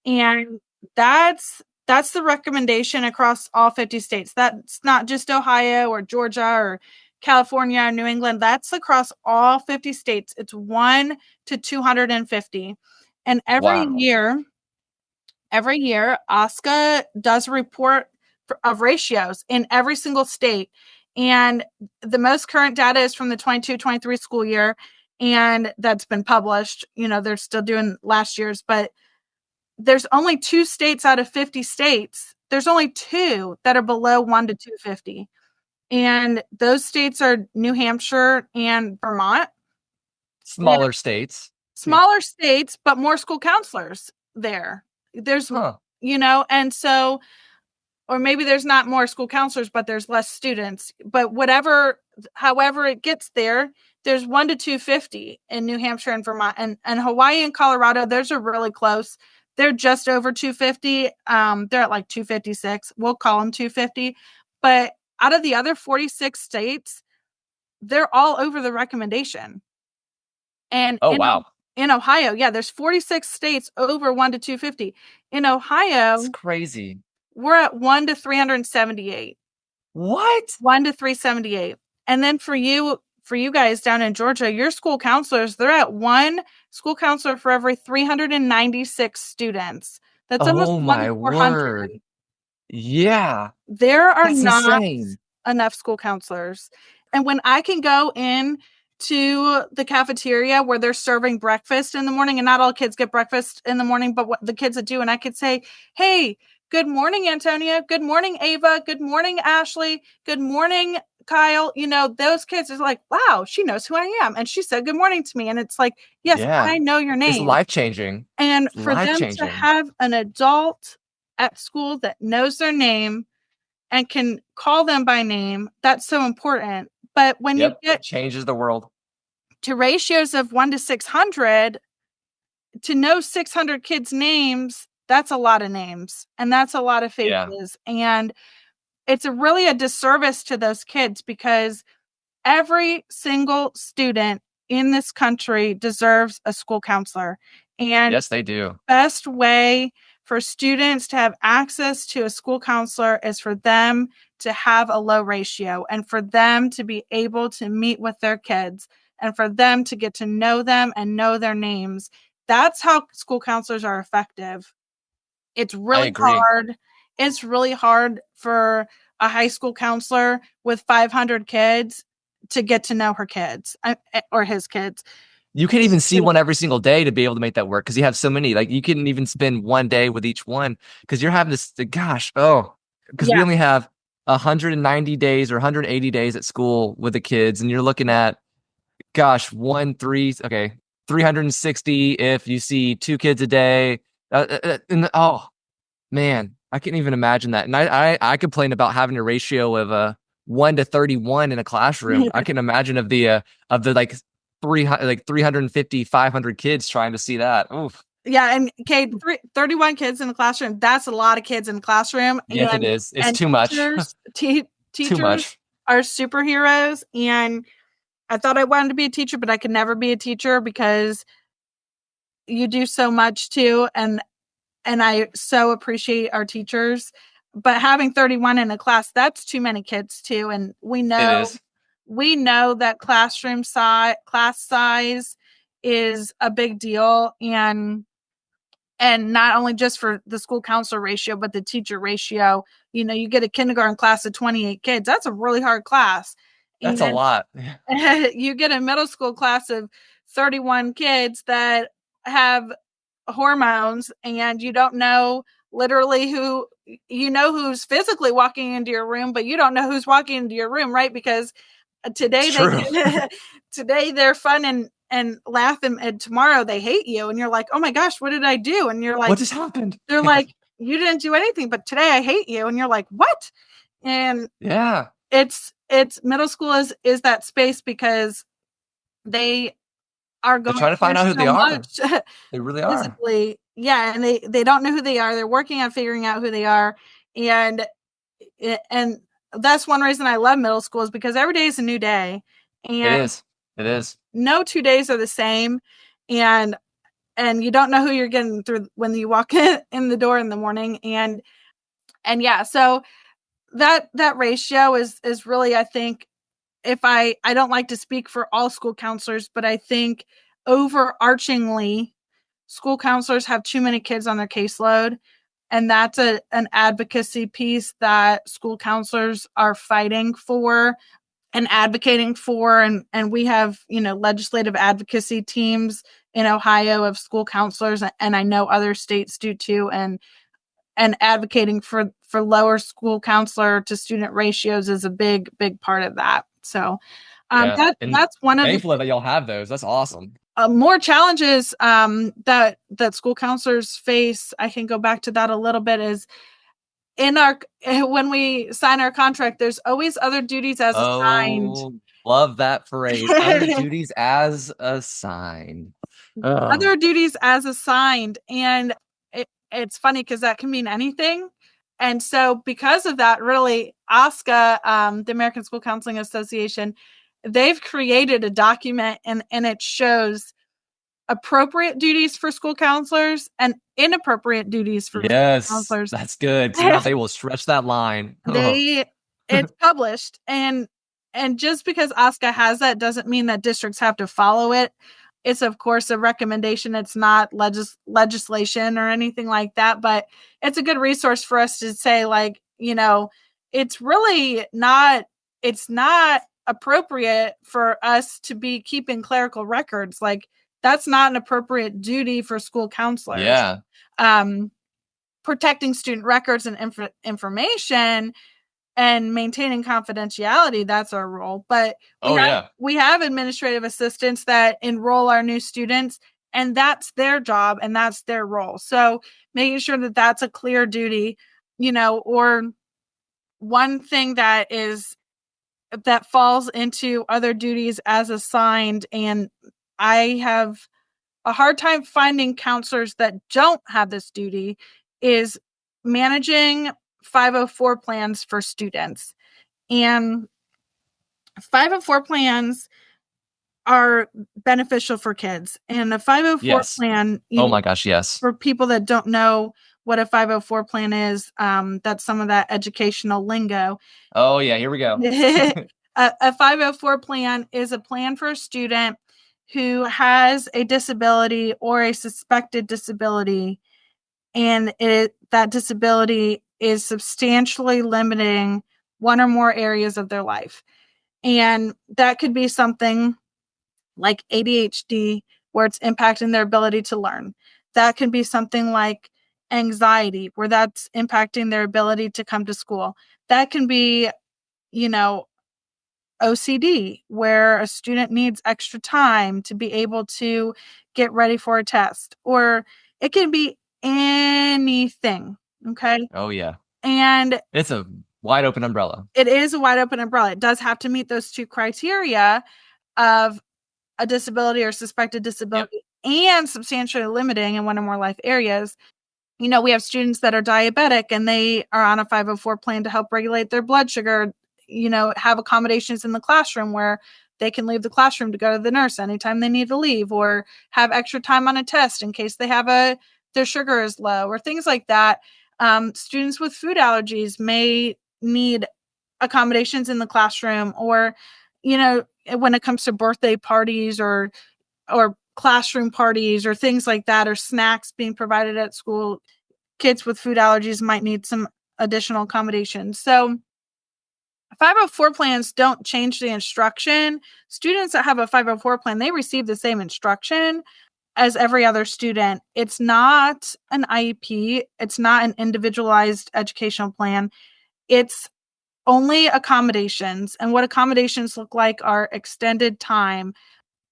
And that's the recommendation across all 50 states. That's not just Ohio or Georgia or California or New England. That's across all 50 states. It's 1 to 250. And Wow. every year ASCA does a report of ratios in every single state. And the most current data is from the 22-23 school year, and that's been published. They're still doing last year's, but there's only 2 states out of 50 states. There's only 2 that are below 1 to 250. And those states are New Hampshire and Vermont. And Smaller states. Yeah. smaller states, but more school counselors there. There's, Huh. and so, or maybe there's not more school counselors, but there's less students. But however it gets there, there's 1 to 250 in New Hampshire and Vermont, and Hawaii and Colorado. Those are really close. They're just over 250. They're at like 256. We'll call them 250. But out of the other 46 states, they're all over the recommendation. And Oh, wow. in Ohio, yeah, there's 46 states over 1 to 250. In It's Ohio, crazy. we're at 1 to 378. What? 1 to 378. And then for you guys down in Georgia, your school counselors, they're at 1 school counselor for every 396 students. That's almost Oh 1 to my 400. word. Yeah. There are That's not insane. enough school counselors. And when I can go in to the cafeteria where they're serving breakfast in the morning, and not all kids get breakfast in the morning, but what the kids that do, and I could say, "Hey, good morning, Antonia. Good morning, Ava. Good morning, Ashley. Good morning, Kyle." Those kids are like, "Wow, she knows who I am. And she said good morning to me." And it's like, yes, Yeah. I know your It's name. life changing. And It's for life them to changing. have an adult at school that knows their name and can call them by name, that's so important. But when you Yep. It get changes the world. to ratios of 1 to 600, to know 600 kids' names, that's a lot of names and that's a lot of Yeah. faces. And it's really a disservice to those kids, because every single student in this country deserves a school counselor. And Yes, they do. best way for students to have access to a school counselor is for them to have a low ratio, and for them to be able to meet with their kids, and for them to get to know them and know their names. That's how school counselors are effective. It's I really agree. hard. It's really hard for a high school counselor with 500 kids to get to know her kids, or his kids. You can't even see one every single day to be able to make that work because you have so many. Like you couldn't even spend one day with each one because you're having this. Gosh, because we Yeah. only have 190 days or 180 days at school with the kids, and you're looking at, gosh, 360 if you see 2 kids a day. Oh man, I can't even imagine that. And I complain about having a ratio of 1 to 31 in a classroom. I can imagine of the like 300 like 350 500 kids trying to see that. Oof. Yeah, and Kate, 31 kids in the classroom. That's a lot of kids in the classroom. Yes, it is. It's And too much. Too teachers much. are superheroes. And I thought I wanted to be a teacher, but I could never be a teacher because you do so much too. And I so appreciate our teachers. But having 31 in a class, that's too many kids too. And It is. we know that class size is a big deal, and not only just for the school counselor ratio, but the teacher ratio. You get a kindergarten class of 28 kids. That's a really hard class. That's a And lot. you get a middle school class of 31 kids that have hormones, and you don't know literally who's physically walking into your room, but you don't know who's walking into your room, right? Because It's today true. today they're fun and laugh, and tomorrow they hate you, and you're like, oh my gosh, what did I do? And you're What like, just happened? they're like, you didn't do anything, but today I hate you, and you're like, what? And Yeah. it's middle school is that space because they are They're going trying to through find out who they so are. much They really are. physically. Yeah, and they don't know who they are. They're working on figuring out who they are. And and that's one reason I love middle school, is because every day is a new day, It and is. It is. no 2 days are the same. and and you don't know who you're getting through when you walk in the door in the morning. And yeah, so that ratio is really, I think, if I don't like to speak for all school counselors, but I think overarchingly, school counselors have too many kids on their caseload, and that's an advocacy piece that school counselors are fighting for and advocating for. And we have, legislative advocacy teams in Ohio of school counselors, and I know other states do too. And advocating for lower school counselor to student ratios is a big part of that. So Yeah. And that's one of the thankfully that y'all have those. That's awesome. more challenges that school counselors face. I can go back to that a little bit. Is in our when we sign our contract, there's always other duties as assigned. Oh, love that phrase. Other duties as assigned. Oh, Other duties as assigned. And it's funny because that can mean anything. And so because of that, really, ASCA, the American School Counseling Association, they've created a document, and it shows appropriate duties for school counselors and inappropriate duties for school yes, counselors. that's good. See how they will stretch that line. Oh, they It's published, and just because ASCA has that doesn't mean that districts have to follow it. It's of course a recommendation. It's not legislation or anything like that, but it's a good resource for us to say, like, it's really not, it's not appropriate for us to be keeping clerical records. Like, that's not an appropriate duty for school counselors. yeah. um Protecting student records and information and maintaining confidentiality, that's our role. But Oh, yeah. we have administrative assistants that enroll our new students, and that's their job and that's their role. So making sure that that's a clear duty. Or one thing that falls into other duties as assigned, and I have a hard time finding counselors that don't have this duty, is managing 504 plans for students. And 504 plans are beneficial for kids. And a 504 Yes. plan, Oh my gosh, yes. for people that don't know what a 504 plan is, that's some of that educational lingo. Oh yeah, here we go. A 504 plan is a plan for a student who has a disability or a suspected disability, and that disability is substantially limiting one or more areas of their life. And that could be something like ADHD, where it's impacting their ability to learn. That can be something like anxiety, where that's impacting their ability to come to school. That can be, you know, OCD, where a student needs extra time to be able to get ready for a test, or it can be anything. Okay. Oh yeah. And It's a wide open umbrella. it is a wide open umbrella. It does have to meet those two criteria of a disability or suspected Yep. disability and substantially limiting in one or more life areas. We have students that are diabetic and they are on a 504 plan to help regulate their blood sugar, have accommodations in the classroom where they can leave the classroom to go to the nurse anytime they need to leave, or have extra time on a test in case their sugar is low, or things like that. Students with food allergies may need accommodations in the classroom, or when it comes to birthday parties or classroom parties or things like that, or snacks being provided at school, kids with food allergies might need some additional accommodations. So 504 plans don't change the instruction. Students that have a 504 plan, they receive the same instruction as every other student. It's not an IEP. It's not an individualized educational plan. It's only accommodations. And what accommodations look like are extended time.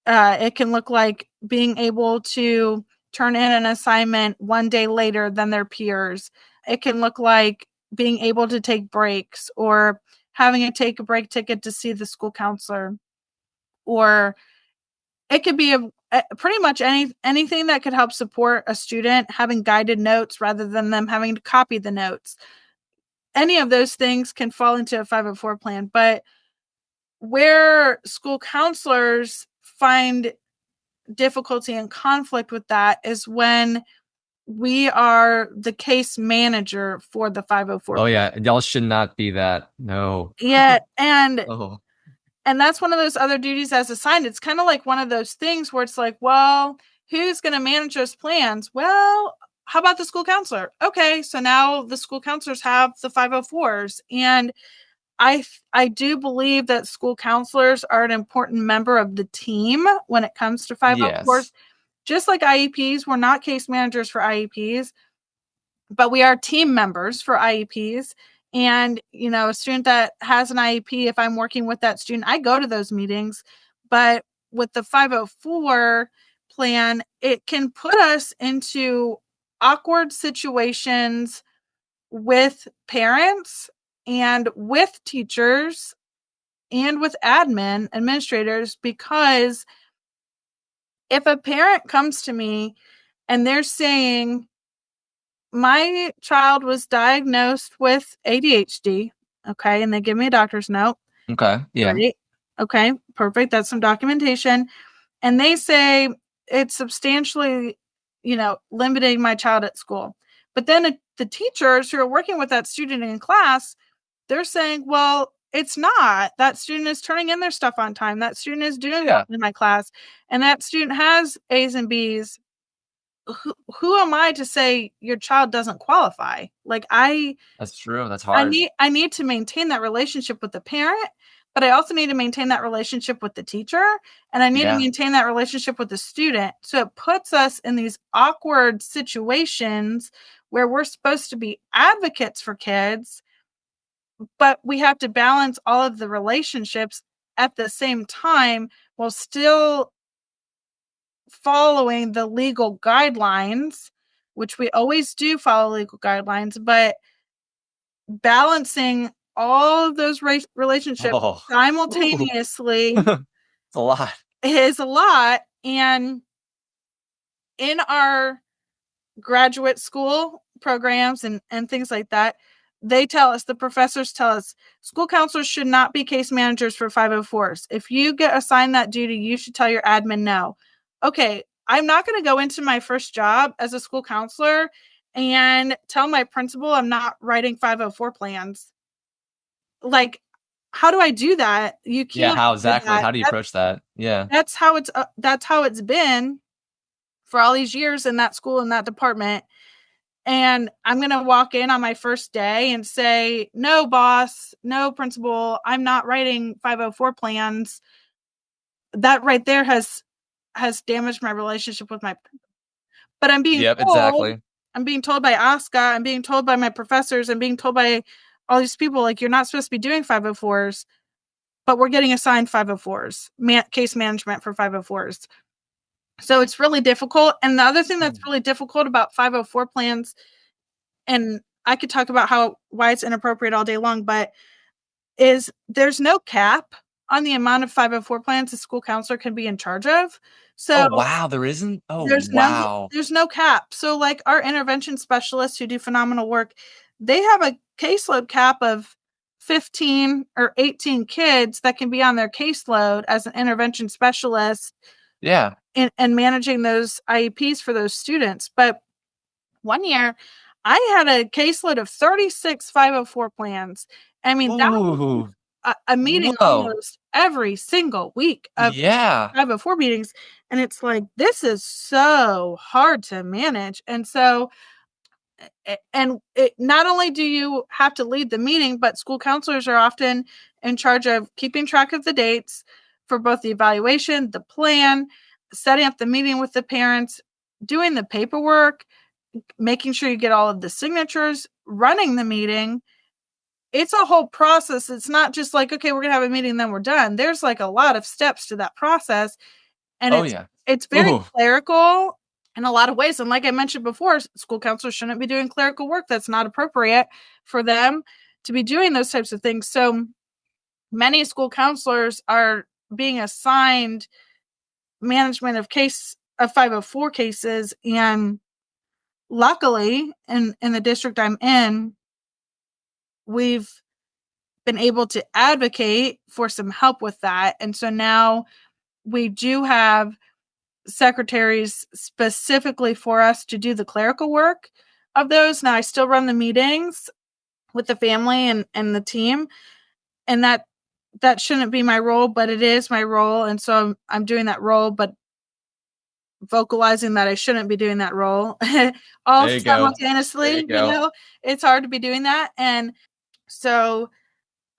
It can look like being able to turn in an assignment one day later than their peers. It can look like being able to take breaks, or having to take a break ticket to see the school counselor, or it could be pretty much anything that could help support a student, having guided notes rather than them having to copy the notes. Any of those things can fall into a 504 plan. But where school counselors find difficulty and conflict with that is when we are the case manager for the 504 Oh plan. yeah, y'all should not be that. No. Yeah, and Oh. that's one of those other duties as assigned. It's kind of like one of those things where it's like, well, who's going to manage those plans? Well, how about the school counselor? Okay, so now the school counselors have the 504s. And I do believe that school counselors are an important member of the team when it comes to 504s. Yes. Just like IEPs, we're not case managers for IEPs, but we are team members for IEPs. And, a student that has an IEP, if I'm working with that student, I go to those meetings. But with the 504 plan, it can put us into awkward situations with parents and with teachers and with administrators, because if a parent comes to me and they're saying, my child was diagnosed with ADHD, okay, and they give me a doctor's note, Okay. Yeah. great, okay, perfect, that's some documentation, and they say it's substantially, limiting my child at school. But then the teachers who are working with that student in class, they're saying, well, it's not. That student is turning in their stuff on time. That student is doing well Yeah. in my class. And that student has A's and B's. Who am I to say your child doesn't qualify? Like That's true. That's I hard. need to maintain that relationship with the parent, but I also need to maintain that relationship with the teacher, and I need to Yeah. maintain that relationship with the student. So it puts us in these awkward situations where we're supposed to be advocates for kids, but we have to balance all of the relationships at the same time while still following the legal guidelines, which we always do follow legal guidelines, but balancing all of those relationships Oh. Ooh. simultaneously It's a lot. is a lot. And in our graduate school programs and things like that, the professors tell us, school counselors should not be case managers for 504s. If you get assigned that duty, you should tell your admin no. Okay, I'm not going to go into my first job as a school counselor and tell my principal I'm not writing 504 plans. Like, how do I do that? You Yeah. can't How do exactly? that. How do you approach that? Yeah. That's how it's been for all these years in that school, in that department. And I'm going to walk in on my first day and say, no, boss, no, principal, I'm not writing 504 plans. That right there has damaged my relationship with my, but Yep. Exactly. I'm being told by Oscar, I'm being told by my professors, I'm being told by all these people, like, you're not supposed to be doing 504s, but we're getting assigned 504s, case management for 504s. So it's really difficult. And the other thing that's really difficult about 504 plans, and I could talk about why it's inappropriate all day long, but is there's no cap on the amount of 504 plans a school counselor can be in charge of. So Oh, wow, there isn't? Oh, there's no wow. there's no cap. So like our intervention specialists who do phenomenal work, they have a caseload cap of 15 or 18 kids that can be on their caseload as an intervention specialist Yeah. and managing those IEPs for those students. But one year I had a caseload of 36 504 plans. I mean, that was Ooh. a meeting Whoa. almost every single week of Yeah. 504 meetings. And it's like, this is so hard to manage. And so, and it, not only do you have to lead the meeting, but school counselors are often in charge of keeping track of the dates for both the evaluation, the plan, setting up the meeting with the parents, doing the paperwork, making sure you get all of the signatures, running the meeting. It's a whole process. It's not just like, okay, we're going to have a meeting, then we're done. There's like a lot of steps to that process. And Oh, yeah. it's very Ooh. clerical in a lot of ways. And like I mentioned before, school counselors shouldn't be doing clerical work. That's not appropriate for them to be doing those types of things. So many school counselors are being assigned management of 504 cases. And luckily in the district I'm in, we've been able to advocate for some help with that. And so now we do have secretaries specifically for us to do the clerical work of those. Now I still run the meetings with the family and the team, and that shouldn't be my role, but it is my role. And so I'm doing that role, but vocalizing that I shouldn't be doing that role all There you go. There simultaneously, you go. it's hard to be doing that. And so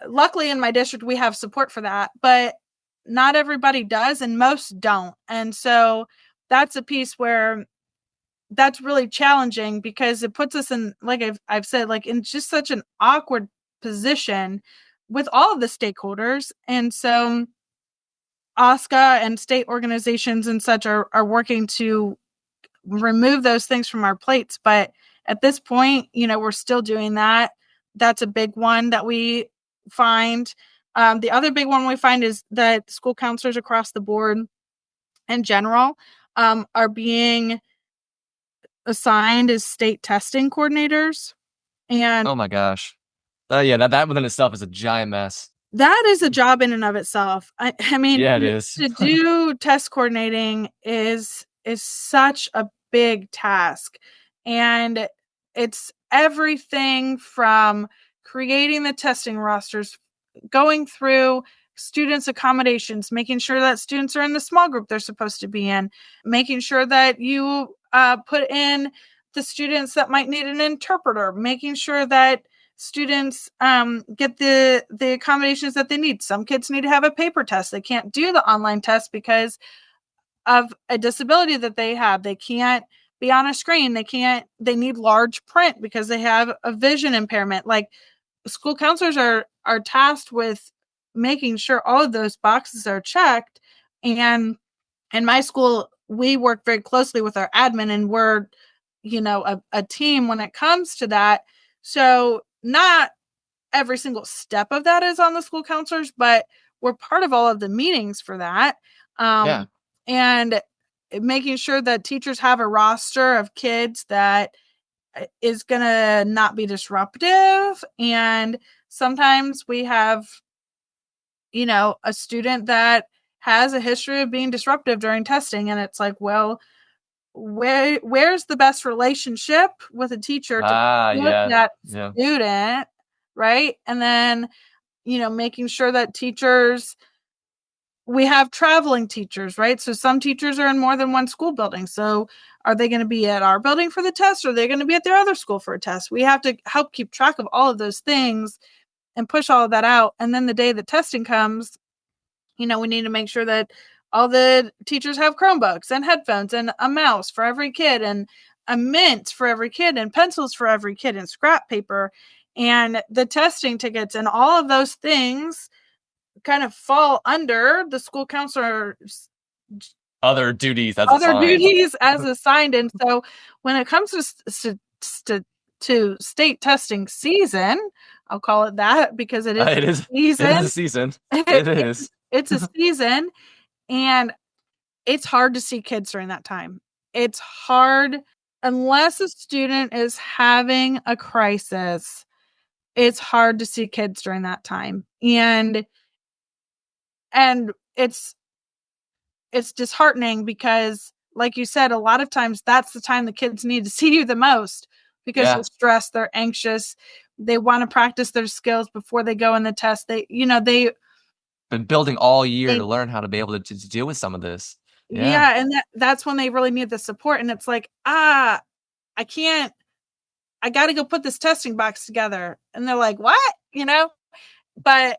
luckily in my district we have support for that, but not everybody does and most don't. And so that's a piece where that's really challenging because it puts us in, like I've said, like in just such an awkward position with all of the stakeholders. And so OSCA and state organizations and such are working to remove those things from our plates. But at this point, we're still doing that. That's a big one that we find. The other big one we find is that school counselors across the board in general are being assigned as state testing coordinators. And Oh my gosh. Yeah, that within itself is a giant mess. that is a job in and of itself. I mean, Yeah, it is. to do test coordinating is such a big task. And it's everything from creating the testing rosters, going through students' accommodations, making sure that students are in the small group they're supposed to be in, making sure that you put in the students that might need an interpreter, making sure that students get the accommodations that they need. Some kids need to have a paper test. They can't do the online test because of a disability that they have. They can't be on a screen. They need large print because they have a vision impairment. Like school counselors are tasked with making sure all of those boxes are checked. And in my school, we work very closely with our admin, and we're a team when it comes to that. So not every single step of that is on the school counselors, but we're part of all of the meetings for that. Yeah. And making sure that teachers have a roster of kids that is going to not be disruptive. And sometimes we have, a student that has a history of being disruptive during testing. And it's like, well, where's the best relationship with a teacher to Ah, put yeah. that Yeah. student, right? And then, making sure that teachers, we have traveling teachers, right? So some teachers are in more than one school building. So are they going to be at our building for the test, or are they going to be at their other school for a test? We have to help keep track of all of those things and push all of that out. And then the day the testing comes, we need to make sure that all the teachers have Chromebooks and headphones and a mouse for every kid and a mint for every kid and pencils for every kid and scrap paper and the testing tickets, and all of those things kind of fall under the school counselor's Other duties as other assigned. duties as assigned. And so when it comes to state testing season, I'll call it that because it is It is. a season. It is a season. It is. It's a season. And it's hard to see kids during that time. It's hard unless a student is having a crisis. It's hard to see kids during that time. And it's disheartening because, like you said, a lot of times that's the time the kids need to see you the most because Yeah. they're stressed, they're anxious, they want to practice their skills before they go in the test. Been building all year They to learn how to be able to deal with some of this. Yeah. yeah, and that's when they really need the support. And it's like, I can't, I got to go put this testing box together. And they're like, what? But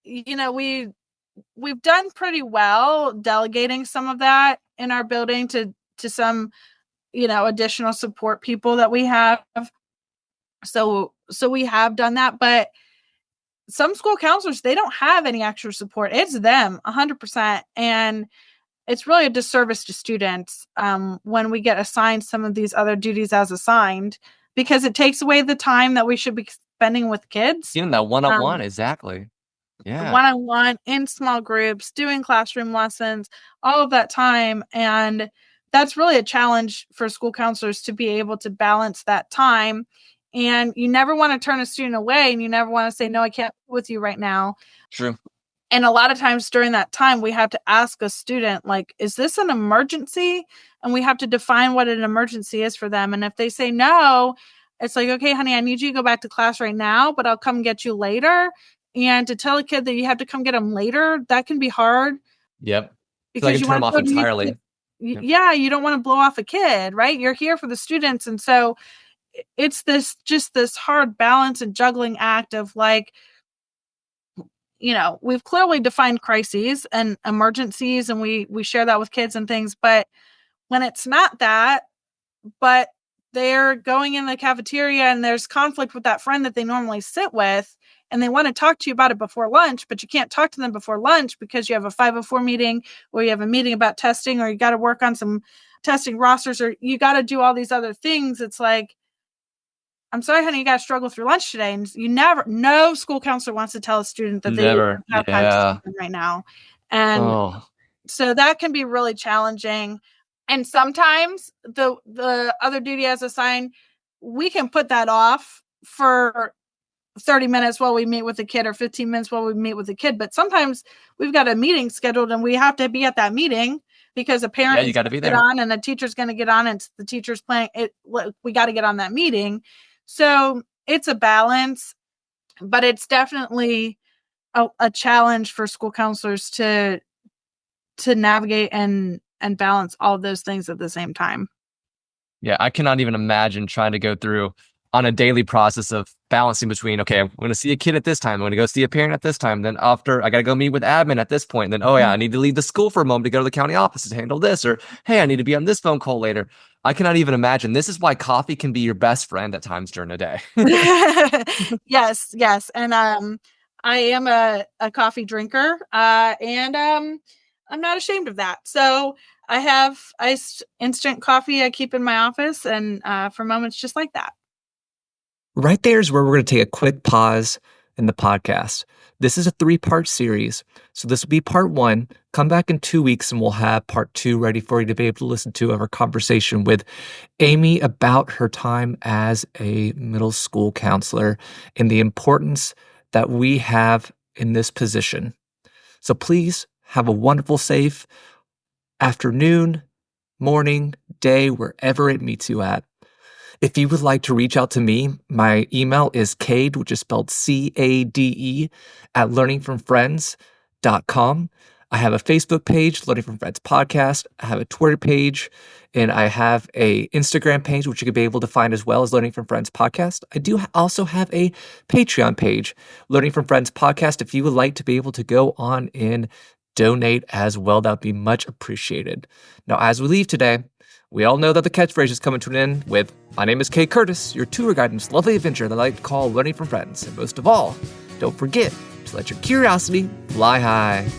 we've done pretty well delegating some of that in our building to some additional support people that we have. So we have done that, but some school counselors, they don't have any extra support. It's them 100%. And it's really a disservice to students when we get assigned some of these other duties as assigned, because it takes away the time that we should be spending with kids. Even that one-on-one, exactly. Yeah. One-on-one in small groups, doing classroom lessons, all of that time. And that's really a challenge for school counselors to be able to balance that time. And you never want to turn a student away, and you never want to say, no, I can't be with you right now. True. And a lot of times during that time, we have to ask a student, like, is this an emergency? And we have to define what an emergency is for them. And if they say no, it's like, okay, honey, I need you to go back to class right now, but I'll come get you later. And to tell a kid that you have to come get them later, that can be hard. Yep. So I Because can you turn them want off to show entirely. Yep. yeah, you don't want to blow off a kid, right? You're here for the students. And so it's this hard balance and juggling act of like, we've clearly defined crises and emergencies, and we share that with kids and things. But when it's not that, but they're going in the cafeteria and there's conflict with that friend that they normally sit with, and they want to talk to you about it before lunch, but you can't talk to them before lunch because you have a 504 meeting, or you have a meeting about testing, or you got to work on some testing rosters, or you got to do all these other things. It's like, I'm sorry, honey, you got to struggle through lunch today. And no school counselor wants to tell a student that they Never. don't have time to Yeah. see them right now. And Oh. so that can be really challenging. And sometimes the other duty as assigned, we can put that off for 30 minutes while we meet with the kid, or 15 minutes while we meet with the kid. But sometimes we've got a meeting scheduled and we have to be at that meeting because a parent you is got to be get there. on and a teacher's going to get on, and the teacher's playing it. We got to get on that meeting. So it's a balance, but it's definitely a challenge for school counselors to navigate and balance all of those things at the same time. Yeah, I cannot even imagine trying to go through on a daily process of balancing between, okay, I'm going to see a kid at this time, I'm going to go see a parent at this time, then after I got to go meet with admin at this point, then, oh yeah, I need to leave the school for a moment to go to the county office to handle this, or hey, I need to be on this phone call later. I cannot even imagine. This is why coffee can be your best friend at times during the day. Yes. And I am a coffee drinker, and I'm not ashamed of that. So I have iced instant coffee I keep in my office, and for moments just like that. Right there is where we're going to take a quick pause in the podcast. This is a 3-part series. So this will be part 1. Come back in 2 weeks and we'll have part 2 ready for you to be able to listen to our conversation with Amy about her time as a middle school counselor and the importance that we have in this position. So please have a wonderful, safe afternoon, morning, day, wherever it meets you at. If you would like to reach out to me, my email is cade, which is spelled CADE, at learningfromfriends.com. I have a Facebook page, Learning from Friends Podcast. I have a Twitter page, and I have a Instagram page, which you could be able to find as well as Learning from Friends Podcast. I do also have a Patreon page, Learning from Friends Podcast. If you would like to be able to go on and donate as well, that would be much appreciated. Now, as we leave today, we all know that the catchphrase is coming to an end with, my name is Kay Curtis, your tour guide in this lovely adventure that I like to call Learning from Friends. And most of all, don't forget to let your curiosity fly high.